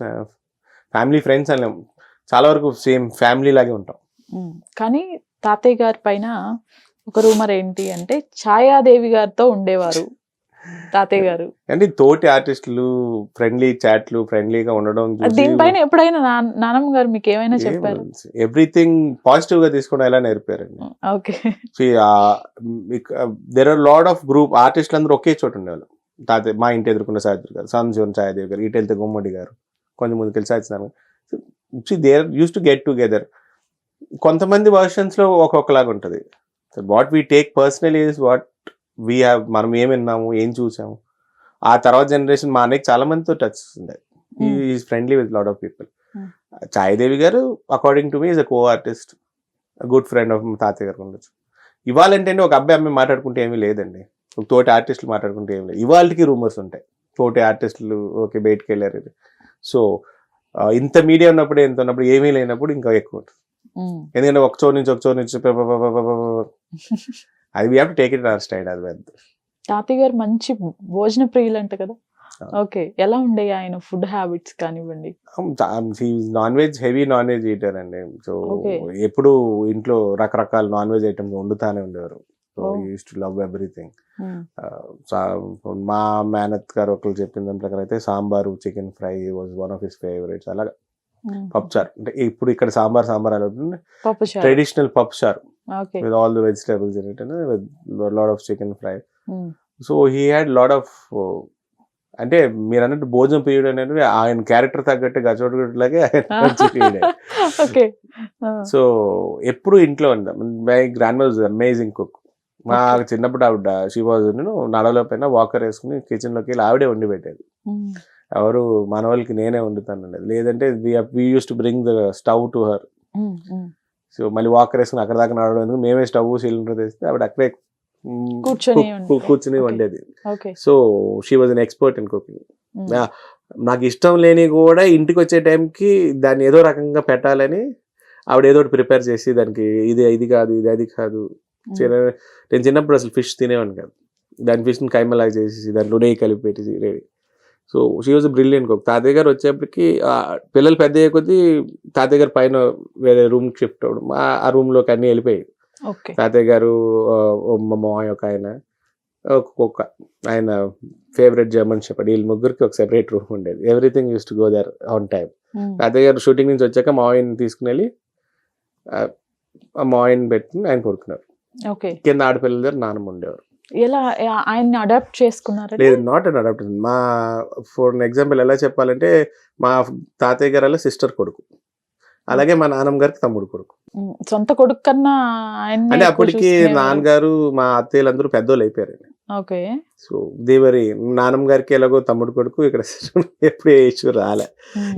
ఫ్యామిలీ ఫ్రెండ్స్ అని చాలా వరకు సేమ్ ఫ్యామిలీ లాగే ఉంటాం. కానీ తాతయ్య గారి పైన ఒక రూమర్ ఏంటి అంటే ఛాయాదేవి గారితో ఉండేవారు తాతయ్య గారు. అంటే తోటి ఆర్టిస్టులు ఫ్రెండ్లీ చాట్లు ఫ్రెండ్లీగా ఉండడం దీనిపైన ఎప్పుడైనా నానమ్మ గారు మీకు ఏమైనా చెప్పారు? ఎవ్రీథింగ్ పాజిటివ్ గా తీసుకోవడం ఎలా నేర్పారండి. Okay. There are lot of group ఆర్టిస్టులు అందరూ ఒకే చోట ఉండేవాళ్ళు. తాతయ్య మా ఇంటి ఎదుర్కొన్న సావిత్రి గారు, సంజీవన్ ఛాయాదేవి గారు, ఇటు వెళ్తే గుమ్మడి గారు, కొంచెం ముందుకు సాధిస్తున్నారు. There use to get together. కొంతమంది వర్షన్స్ లో ఒక్కొక్కలాగా ఉంటుంది. What we take personally is what we have. మనం ఏం విన్నాము ఏం చూసాము. ఆ తర్వాత జనరేషన్ మా అన్నయ్యకి చాలా మందితో టచ్ ఉంది. Is friendly with lot of people. Chayadevi గారు according to me is a co artist, good friend of తాతయ్య గారు ఉండొచ్చు. ఇవాళంటే ఒక అమ్మాయి మాట్లాడుకుంటే ఏమీ లేదండి, ఒక తోటి ఆర్టిస్టులు మాట్లాడుకుంటే ఏమీ లేదు. ఇవాళకి రూమర్స్ ఉంటాయి తోటి ఆర్టిస్టులు ఓకే బయటకు వెళ్ళారు. సో ఇంత మీడియా ఉన్నప్పుడు ఎంత ఉన్నప్పుడు ఏమీ లేనప్పుడు ఇంకా ఎక్కువ ఉంటుంది. ఎందుకంటే ఒక చోటు నుంచి అది we have to take it on style. అది పెద్ద తాతయ్య గారు మంచి భోజన ప్రియులు అంట కదా. ఓకే, ఎలా ఉండే ఆయన ఫుడ్ హ్యాబిట్స్ కానివ్వండి? Non veg heavy non veg eater అండి. సో ఎప్పుడు ఇంట్లో రకరకాల నాన్ వెజ్ ఐటమ్స్ వండుతానే ఉండేవారు. So use to love everything. మా మేనత్ గారు ఒకరు చెప్పిన దాని ప్రకారం అయితే sambar chicken fry was one of his favourites. అలాగా పప్పుచారు అంటే ఇప్పుడు ఇక్కడ సాంబార్ అలా ఉంటుంది, ట్రెడిషనల్ పప్పుచారు with all the vegetables in it and with lot of chicken fry. So he had lot of అంటే మీరు అన్నట్టు భోజనం పీరియడ్ అనేది ఆయన క్యారెక్టర్ తగ్గట్టు గచ్చోట్లాగే ఓకే. సో ఎప్పుడు ఇంట్లో ఉంటాం. My grand mother was amazing cook. మా చిన్నప్పుడు ఆవిడ షీ వాజ్ నడవలో పైన వాకర్ వేసుకుని కిచెన్ లోకి వెళ్ళి ఆవిడే వండి పెట్టేది. ఎవరు మన వాళ్ళకి నేనే వండుతాను అనేది లేదంటే we use to bring the stove to her. So మళ్ళీ వాకర్ వేసుకుని అక్కడ దాకా నడవడం మేమే స్టవ్ సిలిండర్ తెస్తే ఆవిడ అక్కడే కూర్చుని వండేది. So she was an expert in cooking. నాకు ఇష్టం లేని కూడా ఇంటికి వచ్చే టైంకి దాన్ని ఏదో రకంగా పెట్టాలని ఆవిడ ఏదో ప్రిపేర్ చేసి దానికి ఇది కాదు అది కాదు. నేను చిన్నప్పుడు అసలు ఫిష్ తినేవాడిని కాదు. దాని ఫిష్ని కైమలాగా చేసి దాంట్లో నెయ్యి కలిపి పెట్టేసి ready. So she was brilliant cook. తాతయ్య గారు వచ్చేప్పటికి పిల్లలు పెద్ద అయ్యే కొద్దీ తాతయ్య గారు పైన వేరే రూమ్కి షిఫ్ట్ అవ్వడం, ఆ రూమ్లోకి అన్నీ వెళ్ళిపోయాయి. తాతయ్య గారు మా మామయ్య ఒక ఆయన ఒక్కొక్క ఆయన ఫేవరెట్ జర్మన్ షెపర్డ్, వీళ్ళు ముగ్గురికి ఒక సెపరేట్ రూమ్ ఉండేది. Everything use to go there on time. తాతయ్య గారు షూటింగ్ నుంచి వచ్చాక మామయ్యని తీసుకుని వెళ్ళి మామయ్యని పెట్టుకుని ఆయన కొడుకున్నారు. కింద ఆడపిల్లల దగ్గర నాన్నమ్మ ఉండేవారు. ఎలా ఆయన్ని అడాప్ట్ చేసుకున్నారు? లేదు, నాట్ అన్ అడాప్ట్. మా ఫర్ ఎగ్జాంపుల్ ఎలా చెప్పాలంటే మా తాతయ్య గారు సిస్టర్ కొడుకు, అలాగే మా నాన్నమ్మ గారికి తమ్ముడు కొడుకు. సొంత కొడుకు కన్నా అంటే అప్పటికి నాన్నగారు మా అత్తయ్యలందరూ పెద్దోళ్ళు అయిపోయారు. ఓకే. సో దేవరి నాన్నమ్మ గారికి ఎలాగో తమ్ముడు కొడుకు, ఇక్కడ ఎప్పుడు ఏ ఇష్యూ రాలే.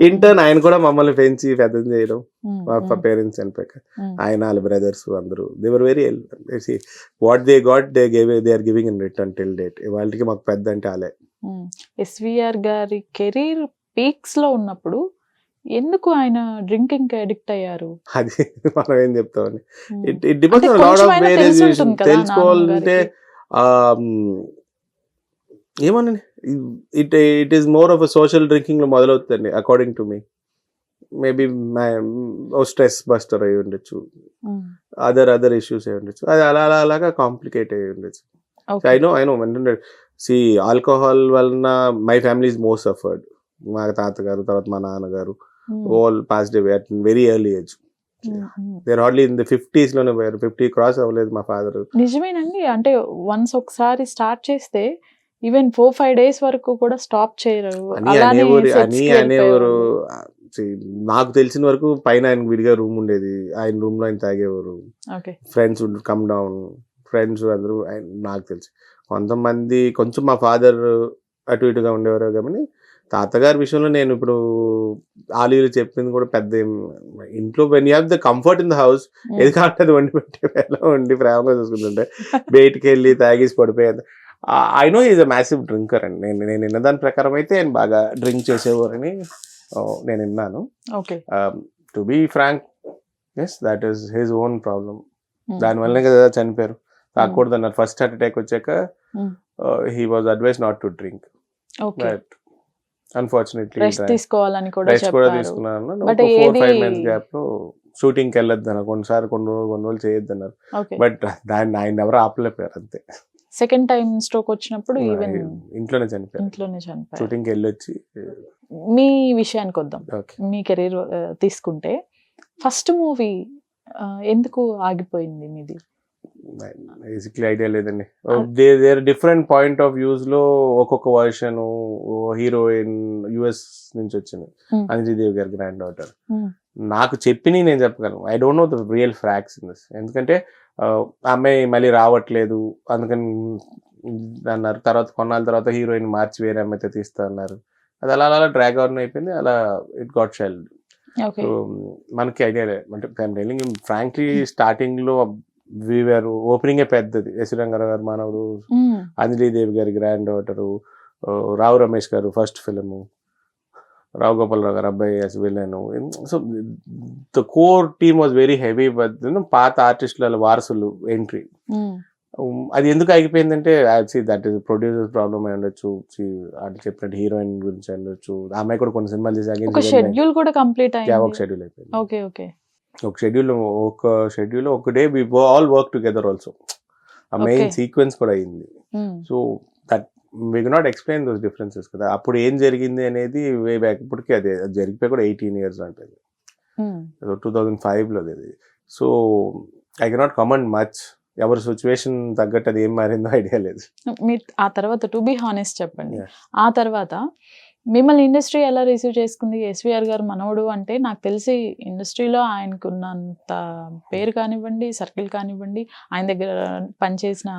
ఇంటర్న్ ఆయన కూడా మమ్మల్ని పెంచి పెద్దది చేయడం, మా పేరెంట్స్ చనిపోయాక ఆయన వాళ్ళ బ్రదర్స్ అందరూ they were very what they got they are giving in return till date. వాళ్ళకి మాకు పెద్ద అంటే వాళ్ళే. ఎస్విఆర్ గారి కెరీర్ పీక్స్ లో ఉన్నప్పుడు ఎందుకు ఆయన డ్రింకింగ్ కి అడిక్ట్ అయ్యారు? అది మనం ఏం చెప్తామని it depends on lot of variation. తెలుసుకోవాలంటే ఏమన్నా it is more of social drinking లో మొదలవుతుంది according to me. Maybe stress buster అయి ఉండొచ్చు, అదర్ ఇష్యూస్ అయి ఉండొచ్చు, అది అలాగా కాంప్లికేట్ అయి ఉండొచ్చు. ఐ నో సి ఆల్కహాల్ వలన my family is most suffered. మా తాతగారు తర్వాత మా నాన్నగారు all passed away at very early age. They're hardly in the 50s లోనే పోయారు. 50 క్రాస్ అవ్వలేదు మా ఫాదర్. నిజమేనండి. అంటే వన్స్ ఒకసారి స్టార్ట్ చేస్తే ఈవెన్ 4-5 days వరకు కూడా స్టాప్ చేయరు అని అనేవారు. నాకు తెలిసిన వరకు పైన ఆయన విడిగా రూమ్ ఉండేది, ఆయన రూమ్ లో ఆయన తాగేవారు. Friends would come down, friends అందరూ నాకు తెలిసి. కొంతమంది కొంచెం మా ఫాదర్ అటు ఇటుగా ఉండేవారు. కానీ తాతగారి విషయంలో నేను ఇప్పుడు ఆలీలు చెప్పింది కూడా పెద్ద ఇంట్లో when you have the comfort in the house ఏది కాబట్టి అది వండి పెట్టే వేళ వండి ప్రేమగా చూసుకుంటుంటే బయటికి వెళ్ళి తాగేసి పడిపోయేది. I know is a massive drinker అండి. నేను విన్న దాని ప్రకారం అయితే ఆయన బాగా డ్రింక్ చేసేవారని నేను విన్నాను. To be frank, yes that is his own problem. Hmm. దానివల్లనే కదా చనిపోయారు. తాగకూడదు అన్నారు. ఫస్ట్ హార్ట్ అటాక్ వచ్చాక he was advise not to drink. Okay, but unfortunately rest తీసుకోవాలని కూడా రెస్ట్ కూడా చెప్పారు. తీసుకున్నాను. But 4-5 ఏది- months గ్యాప్ లో షూటింగ్ కి వెళ్ళొద్దు అన్నారు. కొన్ని రోజులు చేయొద్దు అన్నారు. ఓకే, బట్ దాన్ని ఆయన ఎవరు ఆపలేకపోయారు అంతే. సెకండ్ టైం స్ట్రోక్ వచ్చినప్పుడు ఈవెన్ ఇంట్లోనే చనిపోయారు. ఇంట్లోనే చనిపోయారు. షూటింగ్ కి వెళ్ళొచ్చి మీ విషయానికి వద్దాం. ఓకే. మీ కెరీర్ తీసుకుంటే ఫస్ట్ మూవీ ఎందుకు ఆగిపోయింది మీది? బేసిక్లీ ఐడియా లేదండి. Their different point of views లో ఒక్కొక్క వర్షన్. హీరోయిన్ యుఎస్ నుంచి వచ్చింది, Hmm. అంజలిదేవి గారి గ్రాండ్ డాటర్. Hmm. నాకు చెప్పిని నేను చెప్పగలను. I don't know the real facts in this. ఎందుకంటే అమ్మాయి మళ్ళీ రావట్లేదు అందుకని అన్నారు. తర్వాత కొన్నాళ్ళ తర్వాత హీరోయిన్ మార్చి వేరే అమ్మాయితో తీస్తా అన్నారు. అది అలా అలా డ్రాగ్ ఆన్ అయిపోయింది. అలా ఇట్ గాట్ షెల్డ్. ఓకే, సో మనకి ఐడియా లేదు. అంటే I'm telling you frankly, starting లో వీఆర్ ఓపెనింగ్ పెద్దది. ఎస్ రంగారావు గారు మానవుడు, అంజలిదేవి గారి గ్రాండ్ డాటరు, రావు రమేష్ గారు ఫస్ట్ ఫిలిము, రావు గోపాలరావు గారు అబ్బాయి as villain. So the core team was very heavy. But పాత ఆర్టిస్టుల వారసులు ఎంట్రీ. అది ఎందుకు ఆగిపోయిందంటే దట్ ఈస్ ప్రొడ్యూసర్ ప్రాబ్లమ్ అయి ఉండొచ్చు. వాళ్ళు చెప్పినట్టు హీరోయిన్ గురించి ఉండొచ్చు. ఆ అమ్మాయి కూడా కొన్ని సినిమాలు చేసి ఒక షెడ్యూల్ కూడా కంప్లీట్ ఒక అయింది. షెడ్యూల్ అయిపోయింది. ఓకే, ఓకే, ఒక షెడ్యూల్ ఒక day we all work together also. ఆ మెయిన్ Okay. సీక్వెన్స్ కూడా అయింది. So that we cannot explain those differences కదా. అప్పుడు ఏం జరిగింది అనేది వే బ్యాక్. ఇప్పటికీ అదే జరిగిపోయి కూడా 18 years ఉంటుంది. 2005 లో అది. So I cannot comment much. ఎవరి సిచ్యువేషన్ తగ్గట్టు అది ఏం మారిందో ఐడియా లేదు. మీరు ఆ తర్వాత టు బి హానెస్ట్ చెప్పండి, Yeah. ఆ తర్వాత మిమ్మల్ని ఇండస్ట్రీ ఎలా రిసీవ్ చేసుకుంది? ఎస్విఆర్ గారు మనవడు అంటే నాకు తెలిసి ఇండస్ట్రీలో ఆయనకు ఉన్నంత పేరు కానివ్వండి, సర్కిల్ కానివ్వండి, ఆయన దగ్గర పనిచేసిన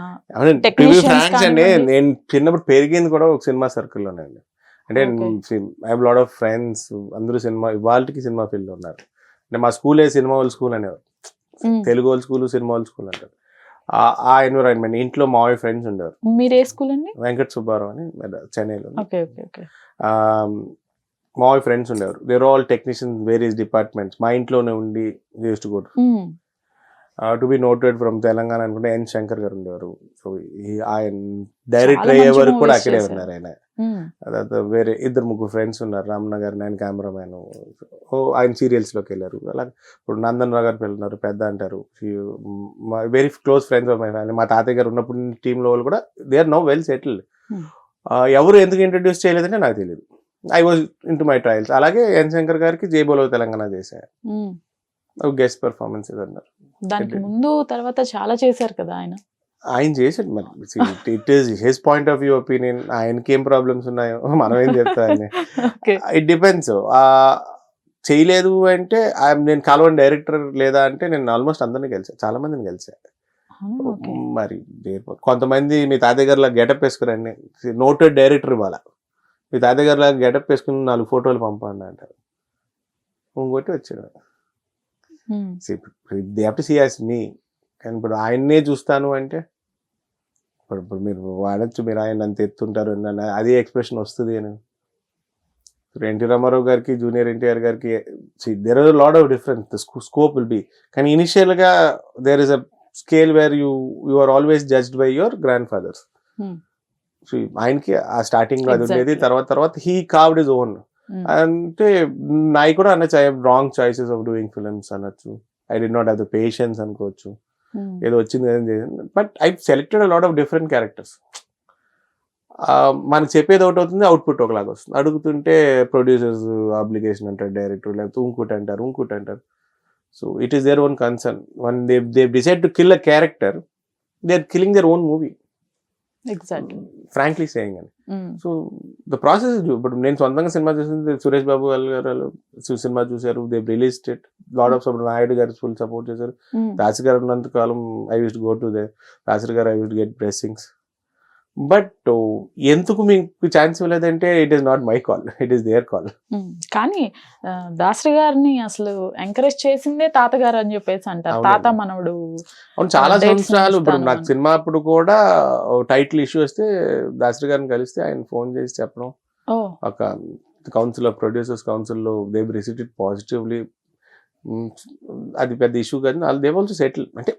Technicians అండి, కానివ్వండి. నేను చిన్నప్పుడు పెరిగింది కూడా ఒక సినిమా సర్కిల్లోనే అండి. అంటే Okay. I have lot of friends. అందరూ వాళ్ళకి సినిమా ఫీల్డ్ ఉన్నారు. అంటే మా స్కూలే సినిమా వాళ్ళ స్కూల్ అనేవారు. తెలుగు వాళ్ళ స్కూల్, సినిమా వాళ్ళ స్కూల్ అంటారు. ఆ ఎన్విరాన్మెంట్. ఇంట్లో మావి ఫ్రెండ్స్ ఉండేవారు. మీరు ఏ స్కూల్ అండి? వెంకట సుబ్బారావు అని చెన్నైలో. Okay, okay, okay. మావి ఫ్రెండ్స్ ఉండేవారు. They're all technicians, various departments. మా ఇంట్లోనే ఉండి use to go to be noted from Telangana అనుకుంటే ఎన్ శంకర్ గారు ఉండేవారు. సో ఆయన డైరెక్టర్ చాలా అయ్యే మంచి వరకు కూడా movies అక్కడే చేశారు. ఉన్నారు ఆయన. తర్వాత వేరే 2-3 ఫ్రెండ్స్ ఉన్నారు. రామన్న గారు, ఆయన కెమెరామ్యాన్. ఆయన సీరియల్స్ లోకి వెళ్ళారు. అలా ఇప్పుడు నందన్ రావు గారు వెళ్ళినారు, పెద్ద అంటారు. Very close friends of my family. మా తాతయ్య గారు ఉన్నప్పుడు టీంలో వాళ్ళు కూడా they are now well settled. ఎవరు ఎందుకు ఇంట్రడ్యూస్ చేయలేదంటే నాకు తెలియదు. I was in to my trials. అలాగే ఎన్ శంకర్ గారికి జై బోలో తెలంగాణ చేశారు. గెస్ట్ పెర్ఫార్మెన్స్ అన్నారు. దానికి ముందు తర్వాత చాలా చేశారు కదా ఆయన. ఆయన చేసాడు మరి. It is his point of view opinion. ఆయనకి ఏం ప్రాబ్లమ్స్ ఉన్నాయో మనం ఏం చెప్తామని. Okay. It depends. చేయలేదు అంటే నేను కలవని డైరెక్టర్ లేదా అంటే నేను ఆల్మోస్ట్ అందరినీ కలిసా, చాలా మందిని కలిసా. Okay. మరి కొంతమంది మీ తాతయ్య గారిలా గెటప్ వేసుకురండి, నోటెడ్ డైరెక్టర్ ఇవ్వాల. మీ తాతయ్య గారిలా గెటప్ వేసుకుని 4 ఫోటోలు పంపండి అంటారు. ఇంకోటి వచ్చాడు. They have to see as me. కానీ ఇప్పుడు ఆయన్నే చూస్తాను అంటే ఇప్పుడు మీరు వాడచ్చు, మీరు ఆయన అంత ఎత్తుంటారు అదే ఎక్స్ప్రెషన్ వస్తుంది అని. ఎన్టీ రామారావు గారికి, జూనియర్ ఎన్టీఆర్ గారికి there are lot of difference. Scope will be. కానీ ఇనిషియల్ గా there is a scale where you are always judged by your grandfathers. ఆయనకి ఆ స్టార్టింగ్ లో అది ఉండేది. Exactly. తర్వాత హీ కావ్డ్ హిజ్ ఓన్. అంటే నాయి కూడా అనొచ్చు, I have wrong choices of doing films అనొచ్చు. I did not have the patience అనుకోవచ్చు. ఏదో వచ్చింది ఏదో చేసింది. But I selected a lot of different characters. మనకు చెప్పేది ఒకటి అవుతుంది, అవుట్పుట్ ఒకలాగా వస్తుంది. అడుగుతుంటే ప్రొడ్యూసర్స్ ఆబ్లిగేషన్ అంటారు, డైరెక్టర్ లేకపోతే ఇంకోటి అంటారు. So it is their own concern. When they decide to kill a character, they are killing their own movie. Exactly. Frankly saying అని. So the process. ఇప్పుడు నేను సొంతంగా సినిమా చూసింది, సురేష్ బాబు గారు సినిమా చూశారు, they released it. Lot of support. Naidu గారు full support చేశారు. దాసరి గారు ఉన్నంత కాలం I used to go to they. Dasari గారు I used to get blessings. But ఎందుకు మీకు ఛాన్స్ ఇవ్వలేదంటే it is not my call, it is their call. కానీ దాసరి గారిని అసలు ఎంకరేజ్ చేసిందే తాతగారు అని చెప్పేసి అంటారు. అవునండి. తాత మనవడు. అవును, చాలా dates సంవత్సరాలు. ఇప్పుడు ఇస్తాను నాకు అని. సినిమా అప్పుడు కూడా టైటిల్ ఇష్యూ వస్తే దాసరి గారిని కలిస్తే ఆయన ఫోన్ చేసి చెప్పడం, ఓ ఒక కౌన్సిల్ ఆఫ్ ప్రొడ్యూసర్స్ కౌన్సిల్లో దే రిసీవ్డ్ ఇట్ పాజిటివ్లీ. అది పెద్ద ఇష్యూ కాదు. వాళ్ళు దే ఆల్సో సెటిల్. అంటే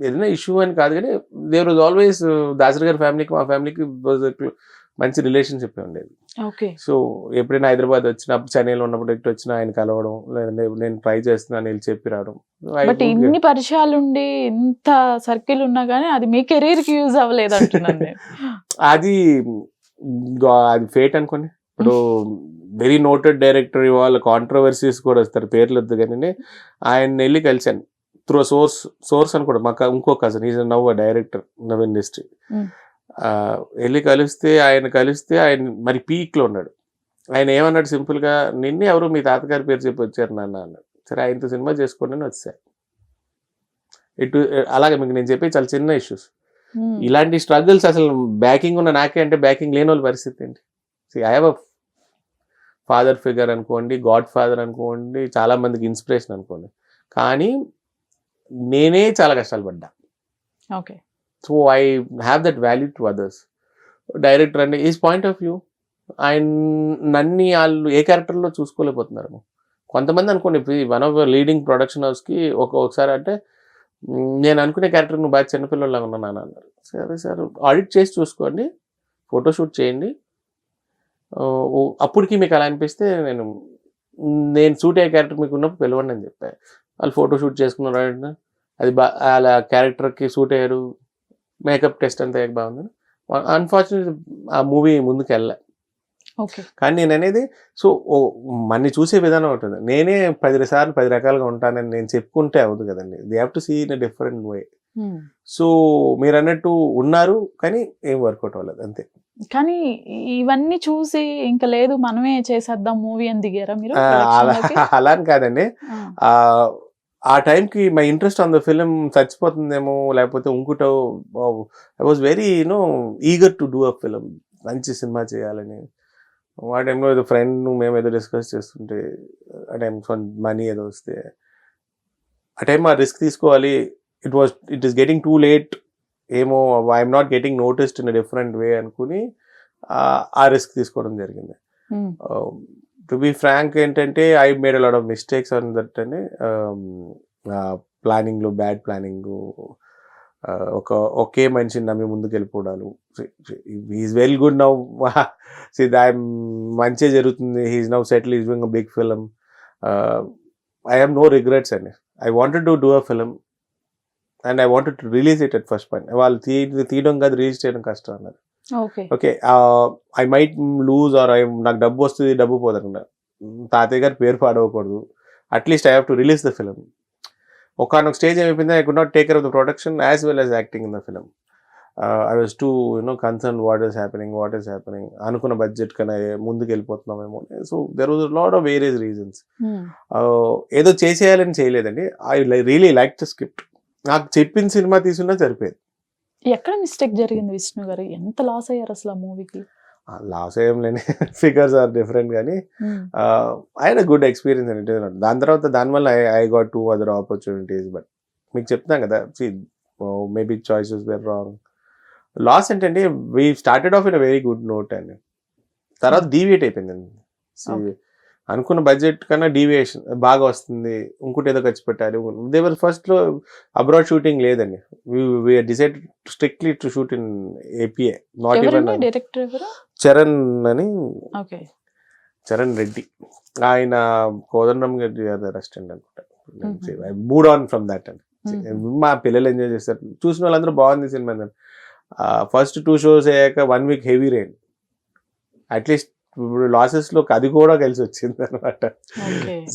ఏదైనా ఇష్యూ అని కాదు కానీ దేర్ వాజ్ ఆల్వేస్ దాసరి గారి ఫ్యామిలీకి మా ఫ్యామిలీకి మంచి రిలేషన్షిప్ ఉండేది. ఓకే. సో ఎప్పుడైనా హైదరాబాద్ వచ్చినప్పుడు, చెన్నైలో ఉన్నప్పుడు ఎటు వచ్చినా ఆయన కలవడం, లేదంటే నేను ట్రై చేస్తున్నాను వెళ్ళి చెప్పి రావడం. బట్ ఇన్ని పరిచయాలు ఉండి ఇంత సర్కిల్ ఉన్నా కానీ అది మీ కెరీర్ కి యూజ్ అవ్వలేదు అంటున్నాను నేను. అది అది ఫేట్ అనుకోండి. ఇప్పుడు వెరీ నోటెడ్ డైరెక్టర్ వాళ్ళ కాంట్రవర్సీస్ కూడా వస్తారు, పేర్లు వద్దు కానీ ఆయన వెళ్ళి కలిశాను త్రూ సోర్స్ అని కూడా. మాకు ఇంకో cousin is now director now industry. వెళ్ళి కలిస్తే ఆయన మరి పీక్లో ఉన్నాడు. ఆయన ఏమన్నాడు సింపుల్గా, నిన్నే ఎవరు మీ తాతగారి పేరు చెప్పి వచ్చారు నాన్న అన్నాడు. సరే ఆయనతో సినిమా చేసుకోండి అని వచ్చాను. అలాగే మీకు నేను చెప్పే చాలా చిన్న ఇష్యూస్. ఇలాంటి స్ట్రగుల్స్ అసలు బ్యాకింగ్ ఉన్న నాకే అంటే బ్యాకింగ్ లేని వాళ్ళ పరిస్థితి ఏంటి? I have a father figure అనుకోండి, గాడ్ ఫాదర్ అనుకోండి, చాలా మందికి ఇన్స్పిరేషన్ అనుకోండి, కానీ నేనే చాలా కష్టాలు పడ్డా. Okay. So I have that value to others. Director అంటే ఈజ్ పాయింట్ ఆఫ్ వ్యూ. ఆయన నన్ని వాళ్ళు ఏ క్యారెక్టర్లో చూసుకోలేకపోతున్నారు. కొంతమంది అనుకోండి, వన్ ఆఫ్ లీడింగ్ ప్రొడక్షన్ హౌస్కి ఒకసారి అంటే నేను అనుకునే క్యారెక్టర్ నువ్వు బాగా చిన్నపిల్లలాగా ఉన్నా నాన్న అన్నారు. సరే సార్ ఆడిట్ చేసి చూసుకోండి, ఫోటోషూట్ చేయండి, అప్పటికి మీకు అలా అనిపిస్తే నేను షూట్ అయ్యే క్యారెక్టర్ మీకు ఉన్నప్పుడు పిలవండి అని చెప్పాను. వాళ్ళు ఫోటోషూట్ చేసుకున్నారు, అది అలా క్యారెక్టర్కి షూట్ అయ్యారు, మేకప్ టెస్ట్ అంతా బాగుంది. అన్ఫార్చునేట్లీ ఆ మూవీ ముందుకు వెళ్ళా. కానీ నేను అనేది సో మన్ని చూసే విధానం ఉంటుంది. నేనే 10 సార్లు 10 రకాలుగా ఉంటానని నేను చెప్పుకుంటే అవ్వదు కదండి. They have to see in a different way. So మీరు అన్నట్టు ఉన్నారు కానీ ఏం వర్కౌట్ అవ్వలేదు అంతే. కానీ ఇవన్నీ చూసి ఇంకా లేదు మనమే చేసేద్దాం మూవీ అని దిగారా మీరు? అలా అని కాదండి, ఆ టైంకి my interest on the film చచ్చిపోతుందేమో, లేకపోతే ఇంకోటో. I was very eager to do a film, మంచి సినిమా చేయాలని. ఆ టైంలో ఏదో ఫ్రెండ్ మేము ఏదో డిస్కస్ చేస్తుంటే, ఆ టైం మనీ ఏదో వస్తే ఆ టైం ఆ రిస్క్ తీసుకోవాలి. It is getting too late ఏమో, I'm not getting noticed in a different way అనుకుని ఆ రిస్క్ తీసుకోవడం జరిగింది. టు బి ఫ్రాంక్ ఏంటంటే I made a lot of mistakes on that అని. ప్లానింగ్లో బ్యాడ్ ప్లానింగ్, ఒకే మనిషిని నమ్మి ముందుకు వెళ్ళిపోవడాలు. హీఈస్ వెరీ గుడ్ నౌ, మంచిగా జరుగుతుంది, he's now settle, is doing a big film. I have no regrets అండి. I wanted to do a film and I wanted to release it at first point. వాళ్ళు తీయడం కాదు, release చేయడం కష్టం అన్నారు. Okay, I might lose or నాకు డబ్బు వస్తుంది, డబ్బు పోదన్నారు. తాతయ్య గారి పేరు పాడవకూడదు, at least I have to release the film. ఒకనొక స్టేజ్ ఏమైపోయింది, I could not take care of the production as well as acting in the film. I was too concern what is happening. అనుకున్న బడ్జెట్ కన్నా ముందుకు వెళ్ళిపోతున్నామేమో. So there was lot of various reasons. ఏదో చేసేయాలని చేయలేదండి. I really like the script. నాకు చెప్పిన cinema తీసుకున్నా సరిపోయేది. ఎక్కడ మిస్టేక్ జరిగింది విష్ణు గారు? ఎంత లాస్ అయ్యారు అసలు ఆ మూవీకి? లాస్ ఏం లేని, ఫిగర్స్ ఆర్ డిఫరెంట్ కానీ I had a good experience అండి. దాని తర్వాత దానివల్ల I got 2 other opportunities. But మీకు చెప్తాను కదా, maybe choices were wrong. Loss ఏంటంటే we started off in a very good note అండి, తర్వాత డీవియేట్ అయిపోయిందండి. అనుకున్న బడ్జెట్ కన్నా డీవియేషన్ బాగా వస్తుంది, ఇంకోటి ఏదో ఖర్చు పెట్టాలి. దేవర్ ఫస్ట్లో అబ్రాడ్ షూటింగ్ లేదండి. we decided strictly to shoot in APA. not even director Charan అని, చరణ్ రెడ్డి, ఆయన కోదండం గారి రెస్టారెంట్ అనుకుంటా. మూడ్ ఆన్ ఫ్రమ్ దాట్ అండి. మా పిల్లలు ఎంజాయ్ చేస్తారు, చూసిన వాళ్ళందరూ బాగుంది సినిమా. ఫస్ట్ 2 shows అయ్యాక 1 week heavy rain. At least losses లో అది కూడా కలిసి వచ్చింది అనమాట.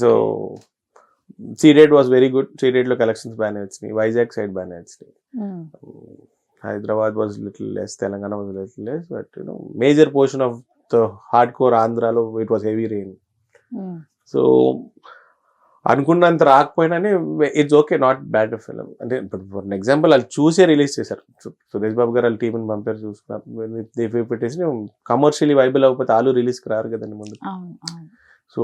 So Ceded was very good. Ceded లో కలెక్షన్స్ బాగానే వచ్చినాయి, వైజాగ్ సైడ్ బాగానే వచ్చినాయి. Hyderabad was little less, Telangana was little less, but major portion of the hard core ఆంధ్రాలో it was heavy rain. So అనుకున్నంత రాకపోయినానే it's okay, not bad film. అంటే for example వాళ్ళు చూసే రిలీజ్ చేశారు. సురేష్ బాబు గారు వాళ్ళ టీంని పంపారు, చూసుకున్నారు, పెట్టేసి కమర్షియలీ వైబుల్ అవ్వకపోతే వాళ్ళు రిలీజ్కి రారు కదండి ముందు. సో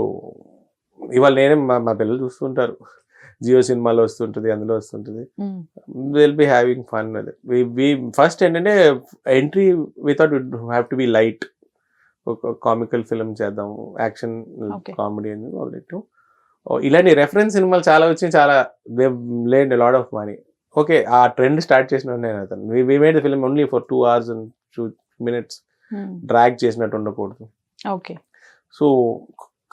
ఇవాళ నేనే మా పిల్లలు చూస్తుంటారు, జియో సినిమాలో వస్తుంటుంది, అందులో వస్తుంటుంది. Will be having fun. We first ఏంటంటే entry we thought would have to be light, ఒక కామికల్ ఫిలిం చేద్దాం, యాక్షన్ కామెడీ అని ఆల్రెడీ. ఇలాంటి రెఫరెన్స్ సినిమాలు చాలా వచ్చినాయి, చాలా లేడ్ లాడ్ ఆఫ్ మనీ. ఓకే, ఆ ట్రెండ్ స్టార్ట్ చేసిన నేను అతను we made the film only for 2 hours and 2 minutes, drag చేసినట్టు ఉండకూడదు. ఓకే. సో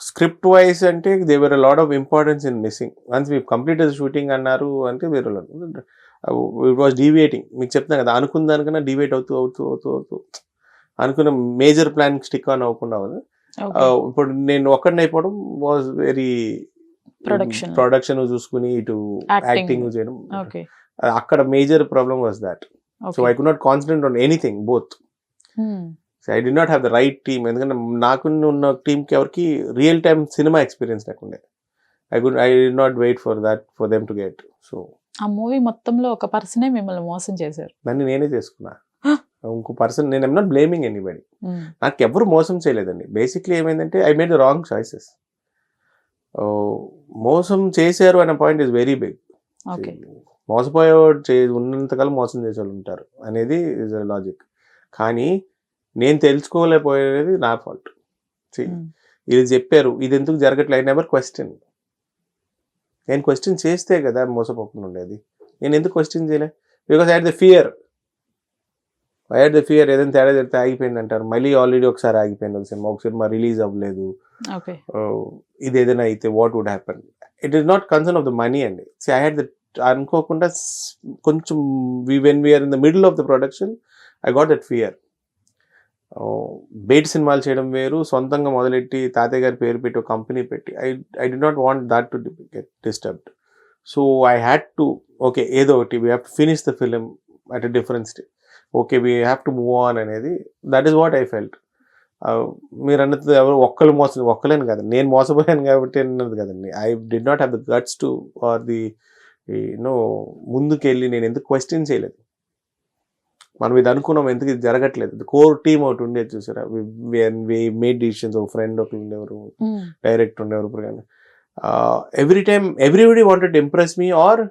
స్క్రిప్ట్ వైజ్ అంటే they were lot of importance in missing. Once we completed shooting అన్నారు అంటే వేరే ఇట్ వాస్ డీవియేటింగ్. మీకు చెప్తాను కదా, అనుకున్న దానికన్నా డీవియేట్ అవుతూ అనుకున్న మేజర్ ప్లాన్ స్టిక్ ఆన్ అవ్వకుండా ఉంది. ఇప్పుడు నేను ఒక్కడిని అయిపోవడం వాజ్ వెరీ ప్రొడక్షన్ చూసుకుని ఇటు యాక్టింగ్ చేయడం, అక్కడ major problem was that. So I could not concentrate on anything both. I did not have the right team. ఎందుకంటే నాకు ఉన్న టీంకి ఎవరికి రియల్ టైమ్ సినిమా ఎక్స్పీరియన్స్ లేకుండే. I did not wait for that for them to get. So ఆ movie మొత్తంలో ఒక పర్సనే మిమ్మల్ని మోసం చేశారు. దాన్ని నేనే చేసుకున్నా. ఇంకో పర్సన్, నేను ఐమ్ నాట్ బ్లేమింగ్ ఎనీబడి. నాకు ఎవరు మోసం చేయలేదండి. బేసిక్లీ ఏమైందంటే I made the wrong choices. మోసం చేశారు అనే పాయింట్ ఈస్ వెరీ బిగ్. మోసపోయేవాడు ఉన్నంతకాలం మోసం చేసేవాళ్ళు ఉంటారు అనేది ఇస్ అ లాజిక్. కానీ నేను తెలుసుకోలేకపోయేది నా ఫాల్ట్. ఇది చెప్పారు, ఇది ఎందుకు జరగట్లేదు, ఐ నెవర్ క్వశ్చన్. నేను క్వశ్చన్ చేస్తే కదా మోసపోకుండా ఉండేది. నేను ఎందుకు క్వశ్చన్ చేయలే? Because I had the fear. ఏదైనా తేడా జరిగితే ఆగిపోయింది అంటారు. మళ్ళీ ఆల్రెడీ ఒకసారి ఆగిపోయింది ఒక సినిమా రిలీజ్ అవ్వలేదు. ఇది ఏదైనా అయితే what would happen. It is not concern of the money అండి. ఐ హ్యాడ్ ద అనుకోకుండా కొంచెం when we are in the middle of the production I got that fear. బయట సినిమాలు చేయడం వేరు, సొంతంగా మొదలెట్టి తాతయ్య గారి పేరు పెట్టి ఒక కంపెనీ పెట్టి I did not want that to get disturbed. So I had to okay ఏదో ఒకటి we have to finish the film at a different stage. Okay we have to move on అనేది that is what I felt. మీరు అన్నది ఎవరు ఒక్కలేను కదండి, నేను మోసపోయాను కాబట్టి అన్నది కదండి. I did not have the guts to or the ముందుకెళ్ళి నేను ఎందుకు క్వశ్చన్ చేయలేదు. మనం ఇది అనుకున్నాం, ఎందుకు ఇది జరగట్లేదు. కోర్ టీమ్ ఒకటి ఉండేది చూసారా, మేడ్ డిసిషన్స్. ఒక ఫ్రెండ్ ఒకటి ఉండేవారు, డైరెక్టర్ ఉండేవారు. కానీ every time everybody wanted to impress me or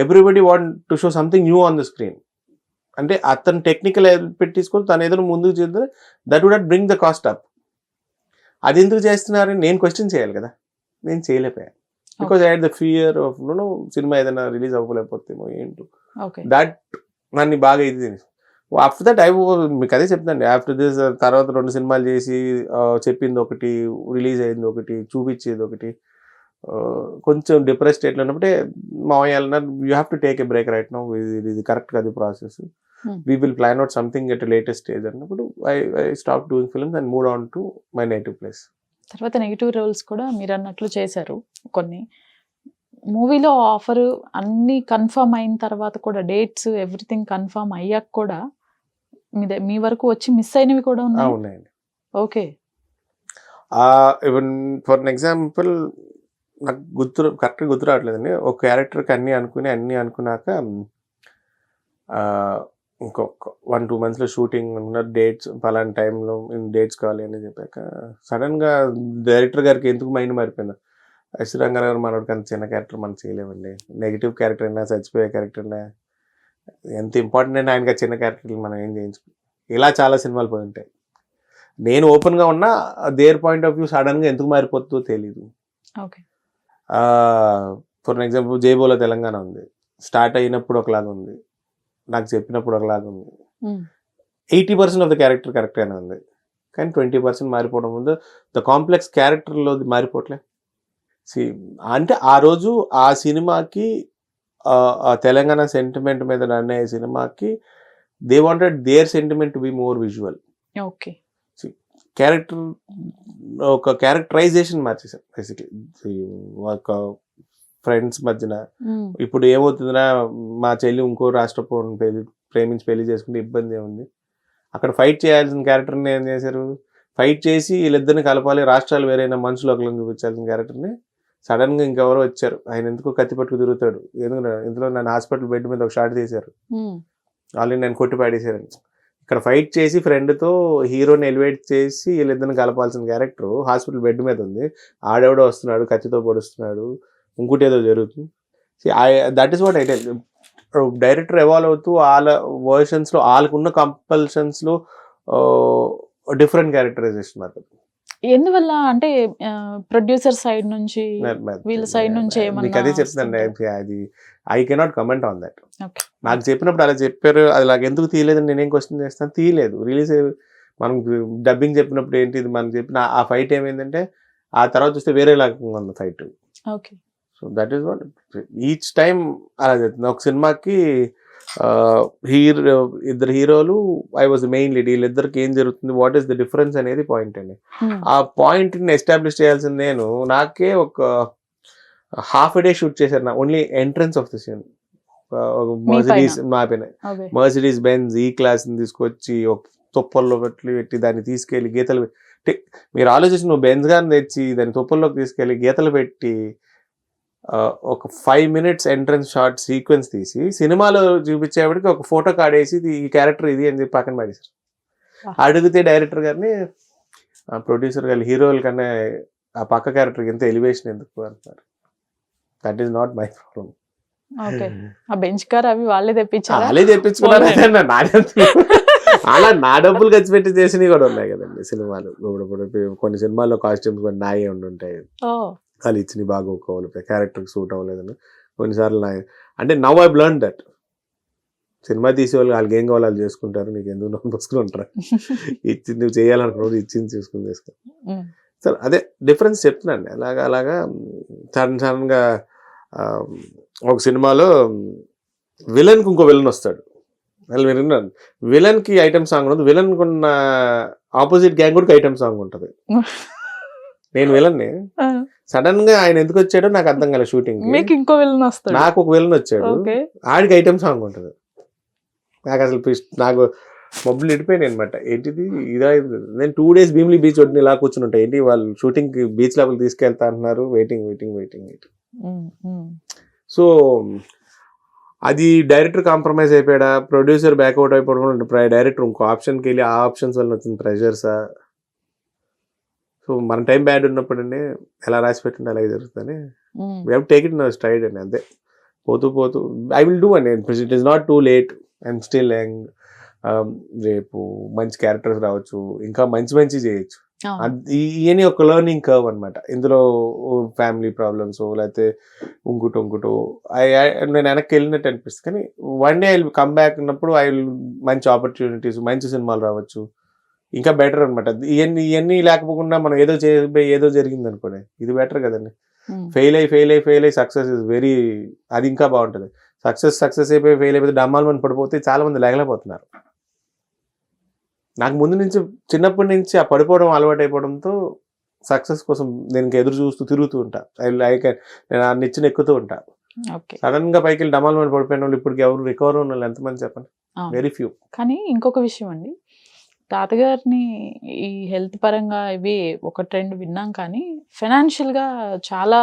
everybody want to show something new on the screen. అంటే అతను టెక్నికల్ పెట్టి తీసుకొని తను ఏదైనా ముందుకు చేస్తే that would not bring the cost up. అది ఎందుకు చేస్తున్నారని నేను క్వశ్చన్ చేయాలి కదా, నేను చేయలేకపోయాను. Because I had the fear of cinema ఏదైనా రిలీజ్ అవ్వలేకపోతేమో ఏంటో. దట్ నన్ను బాగా ఇది. ఆఫ్టర్ దట్ మీకు అదే చెప్తాండి. ఆఫ్టర్ దిస్ తర్వాత 2 సినిమాలు చేసి చెప్పింది ఒకటి, రిలీజ్ అయింది ఒకటి, చూపించేది ఒకటి, కొంచెం డిప్రెస్ స్టేట్లో ఉన్నప్పుడే మామయ్య అన్నారు you have to take a break right now, ఇది కరెక్ట్ కాదు process, we will plan out something at latest stage అన్నప్పుడు I stop doing films and move on to my native place. తర్వాత నెగిటివ్ రోల్స్ కూడా మీరు అన్నట్లు చేశారు కొన్ని. మూవీలో ఆఫర్ అన్ని కన్ఫర్మ్ అయిన తర్వాత కూడా, డేట్స్ ఎవ్రీథింగ్ కన్ఫర్మ్ అయ్యాక కూడా మీ వరకు వచ్చి మిస్ అయినవి కూడా ఉన్నాయండి. Okay. Even for an example నాకు కరెక్ట్గా గుర్తు రావట్లేదండి. ఒక క్యారెక్టర్కి అన్నీ అనుకున్నాక ఇంకొక 1-2 months షూటింగ్ ఉన్న డేట్స్ పలానా టైంలో డేట్స్ కావాలి అని చెప్పాక సడన్గా డైరెక్టర్ గారికి ఎందుకు మైండ్ మారిపోయింది. ఎస్ రంగారావు గారు మనోడికి అంత చిన్న క్యారెక్టర్ మనం చేయలేమండి, నెగిటివ్ క్యారెక్టర్ అయినా చచ్చిపోయే క్యారెక్టర్ అయినా ఎంత ఇంపార్టెంట్ అయినా ఆయనకి చిన్న క్యారెక్టర్లు మనం ఏం చేయించుకో. ఇలా చాలా సినిమాలు పోయి ఉంటాయి. నేను ఓపెన్గా ఉన్నా దేర్ పాయింట్ ఆఫ్ వ్యూ సడన్గా ఎందుకు మారిపోతుందో తెలీదు. ఫర్ ఎగ్జాంపుల్ జైబోలో తెలంగాణ ఉంది, స్టార్ట్ అయినప్పుడు ఒకలాగా ఉంది, నాకు చెప్పినప్పుడు ఒకలాగా ఉంది. 80% ఆఫ్ ద క్యారెక్టర్ కరెక్ట్గానే ఉంది, కానీ 20% మారిపోవడం ముందు ద కాంప్లెక్స్ క్యారెక్టర్లో మారిపోవట్లే. అంటే ఆ రోజు ఆ సినిమాకి ఆ తెలంగాణ సెంటిమెంట్ మీద రన్ అయ్యే సినిమాకి they wanted there sentiment to be more visual. Okay, character ఒక క్యారెక్టరైజేషన్ మార్చేసారు బేసిక్లీ. ఒక ఫ్రెండ్స్ మధ్యన ఇప్పుడు ఏమవుతుందిరా, మా చెల్లి ఇంకో రాష్ట్రపు ప్రేమించి పెళ్లి చేసుకుంటే ఇబ్బంది ఏముంది, అక్కడ ఫైట్ చేయాల్సిన క్యారెక్టర్ని ఏం చేశారు, ఫైట్ చేసి వీళ్ళిద్దరిని కలపాలి, రాష్ట్రాలు వేరైనా మనుషులు ఒకరిని చూపించాల్సిన క్యారెక్టర్ని సడన్గా ఇంకెవరో వచ్చారు, ఆయన ఎందుకో కత్తి పట్టుకు తిరుగుతాడు, ఎందుకు ఇందులో నన్ను హాస్పిటల్ బెడ్ మీద ఒక షాట్ తీశారు, ఆల్రెడీ నేను కొట్టి పాడేశారు. ఇక్కడ ఫైట్ చేసి ఫ్రెండ్తో హీరోని ఎలివేట్ చేసి వీళ్ళిద్దరిని కలపాల్సిన క్యారెక్టర్ హాస్పిటల్ బెడ్ మీద ఉంది, ఆడెవడో వస్తున్నాడు కత్తితో పొడుస్తున్నాడు, ఇంకోటి ఏదో జరుగుతుంది. That is what I tell. Director evolve అవుతూ వాళ్ళ వర్షన్స్లో వాళ్ళకున్న కంపల్షన్స్లో డిఫరెంట్ క్యారెక్టరైజేషన్ మాత్రం. ఎందువల్ల అంటే ప్రొడ్యూసర్ సైడ్ నుంచి వీళ్ళ సైడ్ నుంచి మీకు అదే ఏమన్నా చెప్తుందండి, అది I cannot comment on that. Okay. నాకు చెప్పినప్పుడు అలా చెప్పారు, అది నాకు ఎందుకు తీయలేదని నేనేం క్వశ్చన్ చేస్తాను, తీయలేదు. రిలీజ్ మనం డబ్బింగ్ చెప్పినప్పుడు ఏంటి ఇది మనం చెప్పిన ఆ ఫైట్ ఏమైందంటే ఆ తర్వాత చూస్తే వేరే లాగా ఉంది fight. Okay. So that is what each time అలా చెప్తుంది. ఒక సినిమాకి ఇద్దరు హీరోలు, ఐ వాజ్ మెయిన్ లీడ్, వీళ్ళిద్దరికి ఏం జరుగుతుంది, వాట్ ఈస్ ద డిఫరెన్స్ అనేది పాయింట్ అండి. ఆ పాయింట్ ని ఎస్టాబ్లిష్ చేయాల్సింది నేను. నాకే ఒక హాఫ్ ఎ డే షూట్ చేశారు నా only entrance of the scene. Mercedes మా పైన మర్సిడీస్ బెంజ్ ఈ క్లాస్ ని తీసుకొచ్చి ఒక తుప్పల్లో పెట్టి దాన్ని తీసుకెళ్లి గీతలు పెట్టి, మీరు ఆలోచించి నువ్వు బెంజ్ గారిని తెచ్చి దాన్ని తుప్పల్లోకి తీసుకెళ్లి గీతలు పెట్టి ఒక 5 minutes ఎంట్రన్స్ షార్ట్ సీక్వెన్స్ తీసి సినిమాలో చూపించేవాడికి ఒక ఫోటో కార్డ్ వేసి ఈ క్యారెక్టర్ ఇది అని చెప్పి పక్కన పడేసారు. అడిగితే డైరెక్టర్ గారిని, ప్రొడ్యూసర్ గారు, హీరోల కన్నా ఆ పక్క క్యారెక్టర్ ఎంత ఎలివేషన్ ఎందుకు అంటారు. That is not my problem. ఆ బెంచ్ కార్ అవి వాళ్ళే తెప్పించారు. వాళ్ళే తెప్పించుకున్నారు. అలా నా డబ్బులు ఖర్చు పెట్టి చేసినవి కూడా ఉన్నాయి కదండి సినిమాలు. ఇప్పుడు కొన్ని సినిమాల్లో కాస్ట్యూమ్స్ కొన్ని నాయే ఉండుంటాయి, వాళ్ళు ఇచ్చిన బాగోకోవాలి, క్యారెక్టర్కి సూట్ అవ్వలేదని కొన్నిసార్లు అంటే now I learn that. Cinema తీసేవాళ్ళు వాళ్ళకి ఏం కావాలి వాళ్ళు చేసుకుంటారు, నీకు ఎందుకు నవ్వు పుసుకుని ఉంటారు. ఇచ్చింది నువ్వు చేయాలనుకున్నప్పుడు ఇచ్చింది చూసుకుని చేసుకో. సరే అదే డిఫరెన్స్ చెప్తున్నాండి. అలాగా సడన్గా ఒక సినిమాలో విలన్కి ఇంకో విలన్ వస్తాడు. మీరు విన్నాను, విలన్కి ఐటమ్ సాంగ్ ఉండదు, విలన్కి ఉన్న ఆపోజిట్ గ్యాంగ్ కూడా ఐటమ్ సాంగ్ ఉంటుంది. నేను విలన్ని, సడన్ గా ఆయన ఎందుకు వచ్చాడో నాకు అర్థం కాలేదు. షూటింగ్ ఇంకో విలన్ వస్తాడు, నాకు ఒక విలన్ వచ్చాడు, ఆడికి ఐటమ్ సాంగ్ ఉంటుంది. నాకు అసలు నాకు మబ్బులు ఇడిపోయినాయి అనమాట. ఏంటిది ఇదా, నేను 2 days భీమిలీ బీచ్ ఒడ్డుని ఇలా కూర్చుని ఉంటాయి. ఏంటి వాళ్ళు షూటింగ్ కి బీచ్ లోపల తీసుకెళ్తా అంటున్నారు, వెయిటింగ్. సో అది డైరెక్టర్ కాంప్రమైజ్ అయిపోయాడా, ప్రొడ్యూసర్ బ్యాక్అవుట్ అయిపోవడం, డైరెక్టర్ ఇంకో ఆప్షన్కి వెళ్ళి ఆ ఆప్షన్స్ వల్ల వచ్చింది ప్రెషర్సా. సో మన టైం బ్యాడ్ ఉన్నప్పుడు అండి ఎలా రాసి పెట్టండి అలాగే జరుగుతుంది. We have take it in stride అండి, అంతే. పోతూ ఐ విల్ డూ అండి. It is not too late, I'm still young. రేపు మంచి క్యారెక్టర్స్ రావచ్చు, ఇంకా మంచి చేయొచ్చు. ఇవన్నీ ఒక లెర్నింగ్ కర్వ్ అనమాట. ఇందులో ఫ్యామిలీ ప్రాబ్లమ్స్ లేకపోతే ఇంకుటో నేను వెనక్కి వెళ్ళినట్టు అనిపిస్తుంది. కానీ one day I will come back అన్నప్పుడు ఐ విల్ మంచి ఆపర్చునిటీస్, మంచి సినిమాలు రావచ్చు, ఇంకా బెటర్ అనమాట. ఇవన్నీ లేకపోకుండా మనం ఏదో జరిగింది అనుకోండి, ఇది బెటర్ కదండి. ఫెయిల్ అయ్యి సక్సెస్ ఇస్ వెరీ, అది ఇంకా బాగుంటుంది. సక్సెస్ అయిపోయి ఫెయిల్ అయిపోతే డమ్మాలమని పడిపోతే చాలా మంది లేగలేకపోతున్నారు. నాకు ముందు నుంచి చిన్నప్పటి నుంచి ఆ పడిపోవడం అలవాటు అయిపోవడంతో సక్సెస్ కోసం నేను ఎదురు చూస్తూ తిరుగుతూ ఉంటా. నేను ఆ నిచ్చెన ఎక్కుతూ ఉంటా. సడన్ గా పైకి వెళ్ళి డమ్మాలమని పడిపోయిన వాళ్ళు ఇప్పుడు ఎవరు రికవర్ ఉన్న వాళ్ళు ఎంతమంది చెప్పండి, వెరీ ఫ్యూ. కానీ ఇంకొక విషయం అండి, తాతగారిని ఈ హెల్త్ పరంగా ఇవి ఒక ట్రెండ్ విన్నాం, కానీ ఫైనాన్షియల్ గా చాలా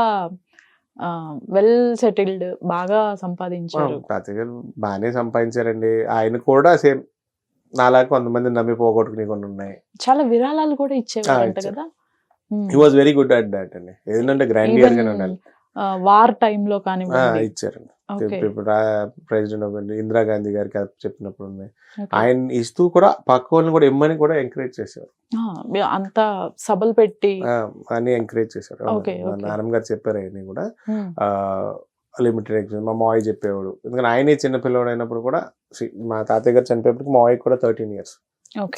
వెల్ సెటిల్డ్, బాగా సంపాదించారు. తాతగారు బాగానే సంపాదించారండి. ఆయన కూడా సేమ్ నాలాగా కొంతమంది నమ్మి పోగొట్టుకుని కొన్ని ఉన్నాయి. చాలా విరాళాలు కూడా ఇచ్చేవారంట కదా. He was very good at that అండి. ఏంటంటే గ్రాండియర్ గానే ఉండాలి. వార్ టైంలో కానీ ఇచ్చారండి. ఇప్పుడు ప్రెసిడెంట్ ఆఫ్ ఇందిరాగాంధీ గారికి చెప్పినప్పుడు ఉన్నాయి. ఆయన ఇస్తూ కూడా పక్క వాళ్ళని కూడా ఇమ్మని కూడా ఎంకరేజ్ చేశారు. అంత సభలు పెట్టి అని ఎంకరేజ్ చేశారు. నాన్నమ్మ గారు చెప్పారు అవన్నీ కూడా. లిమిటెడ్ ఎగ్జామ్ మా మావయ్య చెప్పేవాడు. ఎందుకంటే ఆయనే చిన్న పిల్లవాడు అయినప్పుడు కూడా, మా తాతయ్య గారు చనిపోయేప్పటికి మా మావయ్యకి కూడా 13 years,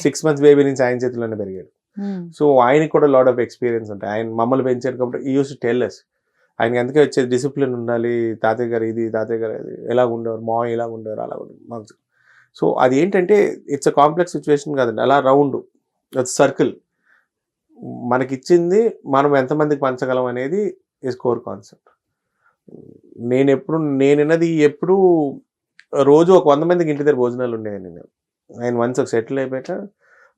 6 months బేబీ నుంచి ఆయన చేతిలోనే పెరిగాడు. సో ఆయనకి కూడా లాట్ ఆఫ్ ఎక్స్పీరియన్స్ ఉంటాయి. ఆయన మమ్మల్ని పెంచారు కాబట్టి ఈ యూస్ టు టెల్ us. ఆయనకి అందుకే వచ్చేది డిసిప్లిన్ ఉండాలి. తాతయ్య గారు ఇది, తాతయ్య గారు ఇది, ఎలా ఉండేవారు, మావయ్య ఇలా ఉండేవారు, అలా ఉండేవారు. సో అది ఏంటంటే ఇట్స్ అ కాంప్లెక్స్ సిచ్యువేషన్ కాదండి, అలా రౌండ్ సర్కిల్. మనకిచ్చింది మనం ఎంతమందికి పంచగలం అనేది ఈజ్ కోర్ కాన్సెప్ట్. నేనన్నది ఎప్పుడు రోజు ఒక 100 మందికి ఇంటి దగ్గర భోజనాలు ఉండేవి. ఆయన వన్స్ ఒక సెటిల్ అయిపోయాక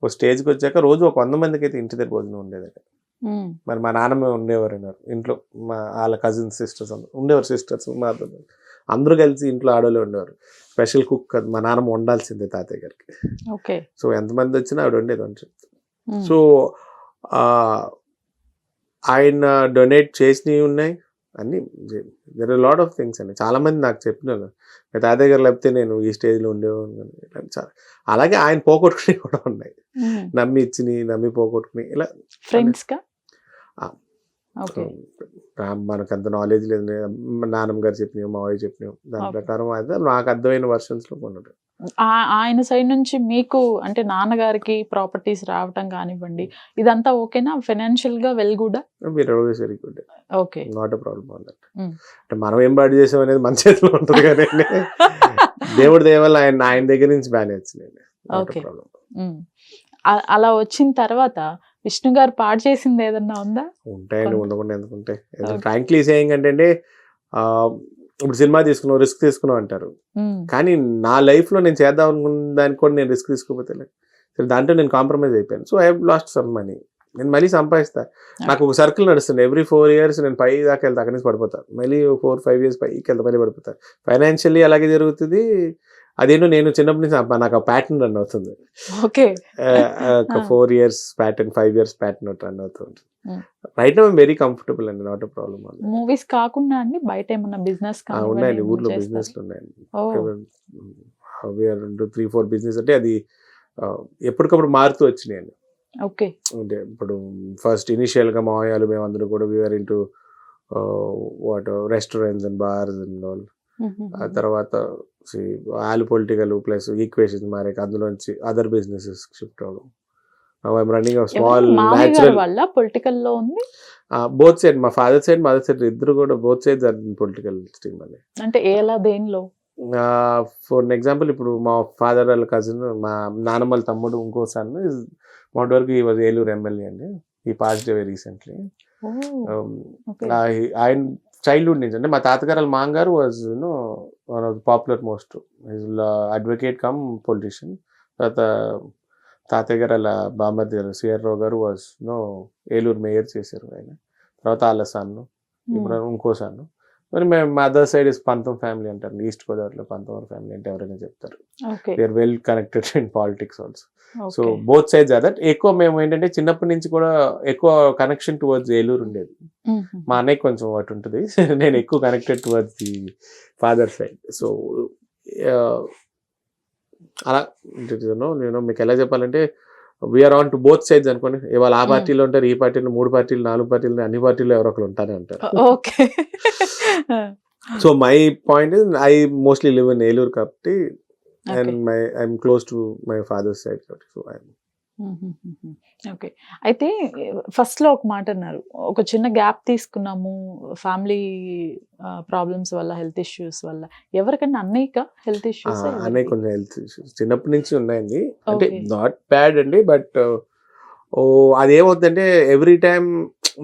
ఒక స్టేజ్కి వచ్చాక రోజు ఒక 100 మందికి అయితే ఇంటి దగ్గర భోజనం ఉండేదండి. మరి మా నాన్నమ్మ ఉండేవారు ఇంట్లో, వాళ్ళ కజిన్స్ సిస్టర్స్ ఉండేవారు, సిస్టర్స్ మా అందరూ కలిసి ఇంట్లో ఆడవాళ్ళు ఉండేవారు. స్పెషల్ కుక్ మా నాన్నమ్మ వండాల్సిందే తాతయ్య గారికి. సో ఎంతమంది వచ్చినా ఆవిడ వండేది వంట. సో ఆయన డొనేట్ చేసినవి ఉన్నాయి, అన్ని there are lot of things అండి. చాలా మంది నాకు చెప్పినారు మా తాతయ్య గారు లేకపోతే నేను ఈ స్టేజ్లో ఉండేవాడిని. చాలా అలాగే ఆయన పోగొట్టుకుని కూడా ఉన్నాయి, నమ్మి ఇచ్చినాయి, నమ్మి పోగొట్టుకుని ఇలా. ఫ్రెండ్స్గా ఆ, మనకు అంత నాలెడ్జ్ లేదు, మా నాన్నమ్మ గారు చెప్పినావు, మా వాయి చెప్పినావు, దాని ప్రకారం అయితే నాకు అర్థమైన వర్షన్స్లో కొన్నాడు. ఆయన సైడ్ నుంచి మీకు అంటే నాన్నగారికి ప్రాపర్టీస్ రావటం కానివ్వండి, ఇదంతా ఓకేనా? ఫైనాన్షియల్ గా well good? Very good, okay, not a problem on that. అంటే మనం ఏం బాడీ చేసాం అనేది మన చేతిలో ఉంటుంది కానీ దేవుడి దేవాల ఆయన దగ్గర నుంచి బాగానే వచ్చినాయండి. ఓకే. అలా వచ్చిన తర్వాత విష్ణు గారు పాడు చేసింది ఏదన్నా ఉందా? ఉంటాయండి, ఉండకుండా ఎందుకుంటాయి. ఫ్రాంక్లీ సేయింగ్ అంటే అండి, ఇప్పుడు సినిమా తీసుకున్నావు, రిస్క్ తీసుకున్నావు అంటారు, కానీ నా లైఫ్ లో నేను చేద్దాం అనుకున్న దానికి కూడా నేను రిస్క్ తీసుకోకపోతే సరే దాంట్లో నేను కాంప్రమైజ్ అయిపోయాను. So I have lost some money. నేను మళ్ళీ సంపాదిస్తా. నాకు ఒక సర్కిల్ నడుస్తుంది, ఎవ్రీ 4 years నేను పై దాకా వెళ్తా, అక్కడి నుంచి పడిపోతాను, మళ్ళీ 4-5 years పైకి వెళ్తా, మళ్ళీ పడిపోతాను. ఫైనాన్షియల్లీ అలాగే జరుగుతుంది. అదేంటో నేను చిన్నప్పటి నుంచి నాకు ఆ ప్యాటర్న్ రన్ అవుతుంది. ఓకే, ఒక 4 years pattern, 5 years pattern run అవుతుంది. Right now I'm very comfortable అండి, నాట్ ఎ ప్రాబ్లమ్. మూవీస్ కాకుండా అండి బయట ఏమన్నా బిజినెస్ ఉన్నాయండి, ఊర్లో బిజినెస్లు ఉన్నాయండి. 3-4 బిజినెస్ అంటే అది ఎప్పటికప్పుడు మారుతూ వచ్చినాయండి. ఓకే, అంటే ఇప్పుడు ఫస్ట్ ఇనిషియల్ గా మాయాలు మేము అందరూ కూడా we are into what restaurants and bars and all. ఆ తర్వాత ఆల్ పొలిటికల్ ప్లస్ ఈక్వేషన్స్ మారాక అందులోంచి అదర్ బిజినెసెస్ షిఫ్ట్ అవడం. ఐఎమ్ రన్నింగ్ స్మాల్ న్యాచురల్ వల్ల పొలిటికల్ లో ఉంది. బోత్ సైడ్, మా ఫాదర్ సైడ్ మదర్ సైడ్ ఇద్దరు కూడా both sides are political stream అండి. అంటే ఎలా, దేనిలో? ఫర్ ఎగ్జాంపుల్ ఇప్పుడు మా ఫాదర్ వాళ్ళ కజిన్, మా నాన్నమ్మ వాళ్ళ తమ్ముడు ఇంకో సన్ మొన్నటి వరకు ఈ వాజ్ ఏలూరు ఎమ్మెల్యే అండి. He passed away recently. ఆయన చైల్డ్హుడ్ నుంచి అంటే మా తాతగారు వాళ్ళ మాంగారు was one of the popular most advocate cum politician. తర్వాత తాతయ్య గారు అలా బామ్మర్ది గారు సిఆర్ రావు గారు వాజ్ ఏలూరు మేయర్ చేశారు ఆయన. తర్వాత వాళ్ళ సన్ను, ఇప్పుడు ఇంకో సన్ను. మరి మేము mother side is Pantham family అంటారు, ఈస్ట్ గోదావరిలో పంతం ఫ్యామిలీ అంటే ఎవరైనా చెప్తారు. They are well connected in politics also. So both sides are that. ఎక్కువ మేము ఏంటంటే చిన్నప్పటి నుంచి కూడా ఎక్కువ కనెక్షన్ టువర్డ్స్ ఏలూరు ఉండేది. మా అన్నయ్య కొంచెం అటు ఉంటుంది, నేను ఎక్కువ connected towards the father side. So అలా నేను మీకు ఎలా చెప్పాలంటే we are on to both sides అనుకోండి. ఇవాళ ఆ పార్టీలో ఉంటారు, ఈ పార్టీలో, 3 పార్టీలు 4 పార్టీలు, అన్ని పార్టీలు ఎవరో ఒకరు ఉంటానే ఉంటారు. Okay. So my point is I mostly live in Eluru కాబట్టి and I'm close to my father's side కాబట్టి. So okay. అయితే ఫస్ట్ లో ఒక మాట అన్నారు, ఒక చిన్న గ్యాప్ తీసుకున్నాము ఫ్యామిలీ ప్రాబ్లమ్స్ వల్ల, హెల్త్ ఇష్యూస్ వల్ల. ఎవరికన్నా అన్నయ్యక హెల్త్ ఇష్యూస్? అన్నయ్య కొంచెం హెల్త్ ఇష్యూస్ చిన్నప్పటి నుంచి ఉన్నాయండి. అంటే నాట్ బ్యాడ్ అండి, బట్ అదేమవుతుందంటే ఎవ్రీ టైమ్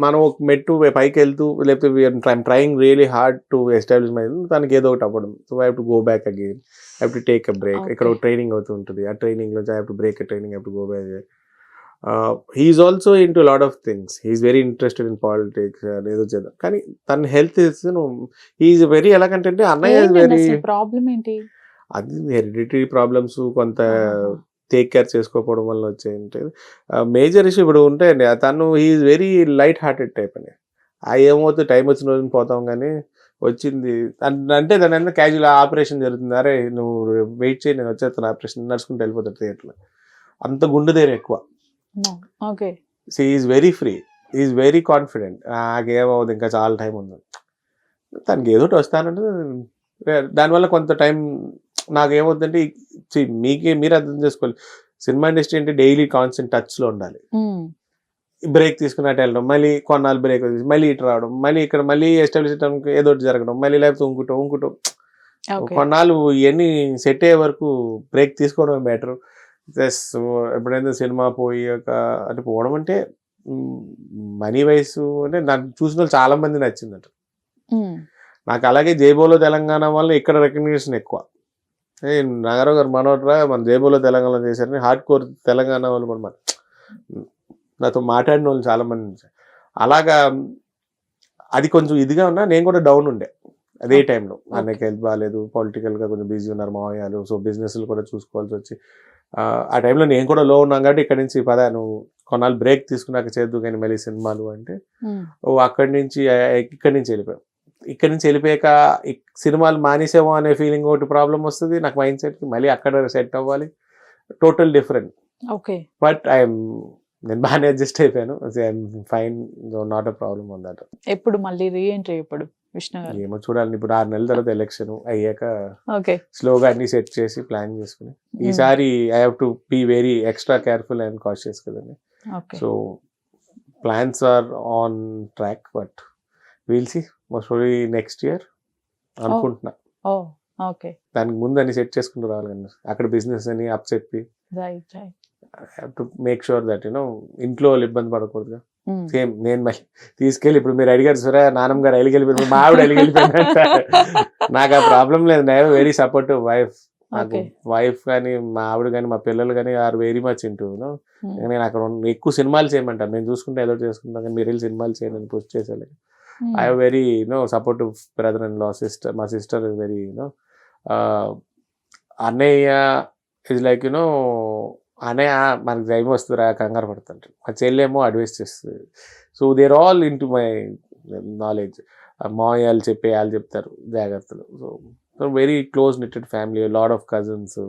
మనం ఒక మెట్టు పైకి వెళ్తూ లేకపోతే trying really hard to establish my, తనకి ఏదో ఒకటి అవ్వడం. So I have to go back again, I have to take a break. ఇక్కడ ఒక ట్రైనింగ్ అవుతూ ఉంటుంది, ఆ ట్రైనింగ్ నుంచి I have to break a training, I have to go back. He is also into lot of things, he is very interested in politics, ఏదో చేద్దాం. కానీ తన హెల్త్ హీఈస్ వెరీ ఎలాగంటే అన్నయ్య వెరీ ప్రాబ్లం ఏంటి, అది హెరిడిటరీ ప్రాబ్లమ్స్, కొంత టేక్ కేర్ చేసుకోకపోవడం వల్ల వచ్చాయంటే మేజర్ ఇష్యూ ఇప్పుడు ఉంటాయండి. తను he is very light hearted type అని. ఏమవుతుంది టైం వచ్చిన రోజున పోతాం, కానీ వచ్చింది అంటే దాని ఎంత క్యాజువల్ ఆపరేషన్ జరుగుతుంది, అరే నువ్వు వెయిట్ చేయి నేను వచ్చేస్తాను ఆపరేషన్, నడుచుకుంటూ వెళ్ళిపోతాడు థియేటర్లో. అంత గుండెదేరు ఎక్కువ. Okay. So is very free, is very confident, నాకేమవుతుంది ఇంకా చాలా టైం ఉంది, తనకి ఏదో ఒకటి వస్తానంటే దానివల్ల కొంత టైం నాకేమవుతుందంటే మీరు అర్థం చేసుకోవాలి, సినిమా ఇండస్ట్రీ అంటే డైలీ కాన్స్టెంట్ టచ్లో ఉండాలి. బ్రేక్ తీసుకున్నట్టు వెళ్ళడం, మళ్ళీ కొన్నాళ్ళు బ్రేక్ మళ్ళీ ఇటు రావడం, మళ్ళీ ఇక్కడ మళ్ళీ ఎస్టాబ్లిష్ ఏదో ఒకటి జరగడం, మళ్ళీ లేకపోతే ఇంకుటో కొన్నాళ్ళు ఇవన్నీ సెట్ అయ్యే వరకు బ్రేక్ తీసుకోవడం బెటర్. ప్లస్ ఎప్పుడైనా సినిమా పోయాక అంటే పోవడం అంటే మనీ వయసు అంటే నాకు చూసిన వాళ్ళు చాలా మంది నచ్చిందట. నాకు అలాగే జైబోలో తెలంగాణ వల్ల ఇక్కడ రికగ్నిషన్ ఎక్కువ. నాగారావు గారు మనోడ్రా మన జైబోలో తెలంగాణ చేశారని హార్డ్ కోర్ తెలంగాణ వాళ్ళు కూడా నాతో మాట్లాడిన వాళ్ళు చాలా మంది. అలాగా అది కొంచెం ఇదిగా ఉన్నా నేను కూడా డౌన్ ఉండే అదే టైంలో. అన్నకి హెల్త్ బాగాలేదు, పొలిటికల్గా కొంచెం బిజీ ఉన్నారు మావయ్యాలు, సో బిజినెస్లు కూడా చూసుకోవాల్సి వచ్చి ఆ టైంలో నేను కూడా లో ఉన్నాను కాబట్టి ఇక్కడి నుంచి పదా నువ్వు కొన్నాళ్ళు బ్రేక్ తీసుకున్నాక చేద్దు కానీ మళ్ళీ సినిమాలు అంటే అక్కడి నుంచి ఇక్కడి నుంచి వెళ్ళిపోయాం. ఇక్కడి నుంచి వెళ్ళిపోయాక సినిమాలు మానేసేమో అనే ఫీలింగ్ ఒకటి ప్రాబ్లం వస్తుంది నాకు మైండ్ సెట్కి, మళ్ళీ అక్కడ సెట్ అవ్వాలి, టోటల్ డిఫరెంట్. ఓకే. బట్ నేను బాగానే అడ్జస్ట్ అయిపోయాను, I'm fine, not a problem on that. ఎప్పుడు మళ్ళీ రీఎంట్రీ ఎప్పుడు విష్ణు గారు? ఏమో చూడాలి, ఇప్పుడు 6 నెలల తర్వాత ఎలక్షన్ అయ్యాక ఓకే. స్లోగా అన్ని సెట్ చేసి ప్లాన్ చేసుకుని ఈసారి I have to be very extra careful and cautious కదండి. Okay. So plans are on track, but we'll see, most probably next year అనుకుంటున్నా. Oh okay. దానికి ముందు అన్ని సెట్ చేసుకుంటూ రావాలి కదా, అక్కడ బిజినెస్ అని అప్ చెప్పి right right. Have to make sure that ఇంట్లో వాళ్ళు ఇబ్బంది పడకూడదుగా. సేమ్ నేను మళ్ళీ తీసుకెళ్ళి, ఇప్పుడు మీరు అడిగారు సరే నాన్నమ్మ గారు అలిగి వెళ్ళిపోయింది, మా ఆవిడ అలిగి వెళ్ళిపోయిందంట. నాకు ఆ ప్రాబ్లం లేదు, నేను వెరీ సపోర్టివ్ వైఫ్. నాకు వైఫ్ కానీ మా ఆవిడ కానీ మా పిల్లలు కానీ ఆర్ వెరీ మచ్ ఇంటూ. నేను అక్కడ ఎక్కువ సినిమాలు చేయమంటాను, నేను చూసుకుంటే ఏదో చేసుకుంటాను, కానీ మీరు వెళ్ళి సినిమాలు చేయని పుష్ చేసేది. I have very supportive brother and law, sister. మా సిస్టర్ ఇస్ వెరీ అన్నయ్య ఇస్ లైక్ అన్నయ్య మనకి టైం వస్తుందిరా కంగారు పడుతుంటారు, మా చెల్లేమో అడ్వైస్ చేస్తుంది. So there all in to my knowledge. మాయాలు చెప్పే వాళ్ళు చెప్తారు జాగ్రత్తలు. So very close knitted family, lot of cousins.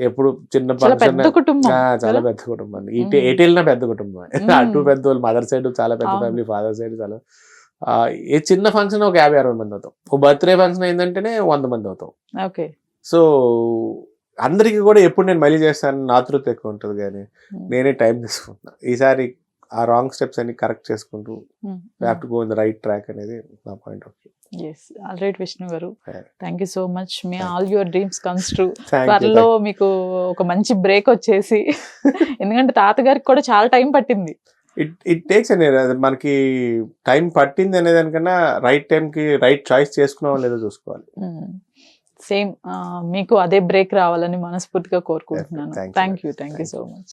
ఎప్పుడు చిన్న ఫంక్షన్ చాలా పెద్ద కుటుంబం, ఎటు వెళ్ళినా పెద్ద కుటుంబం. అటు పెద్ద వాళ్ళు మదర్ సైడ్ చాలా పెద్ద ఫ్యామిలీ, ఫాదర్ సైడ్ చాలా. ఏ చిన్న ఫంక్షన్ ఒక 50-60 మంది అవుతాం, ఒక బర్త్డే ఫంక్షన్ అయిందంటేనే 100 మంది అవుతాం. ఓకే. సో అందరికి కూడా ఎప్పుడు నేను మళ్ళీ చేస్తాను ఆతృత ఎక్కువ ఉంటుంది, కానీ నేనే టైం తీసుకుంటున్నా. ఈసారి ఆ రాంగ్ స్టెప్స్ అన్ని కరెక్ట్ చేసుకుంటూ have to go in the right track అనేది నా point of view. Yes, all right Vishnu గారు, thank you so much. May all your dreams comes true. త్వరలో మీకు ఒక మంచి బ్రేక్ వచ్చేసి, ఎందుకంటే తాతగారికి కూడా చాలా టైం పట్టింది. ఇట్ టేక్స్ అనేది, మనకి టైం పట్టింది అనే దానికన్నా రైట్ టైంకి రైట్ చాయిస్ చేసుకున్నామో లేదో చూసుకోవాలి. సేమ్ మీకు అదే బ్రేక్ రావాలని మనస్ఫూర్తిగా కోరుకుంటున్నాను. Thank you so much.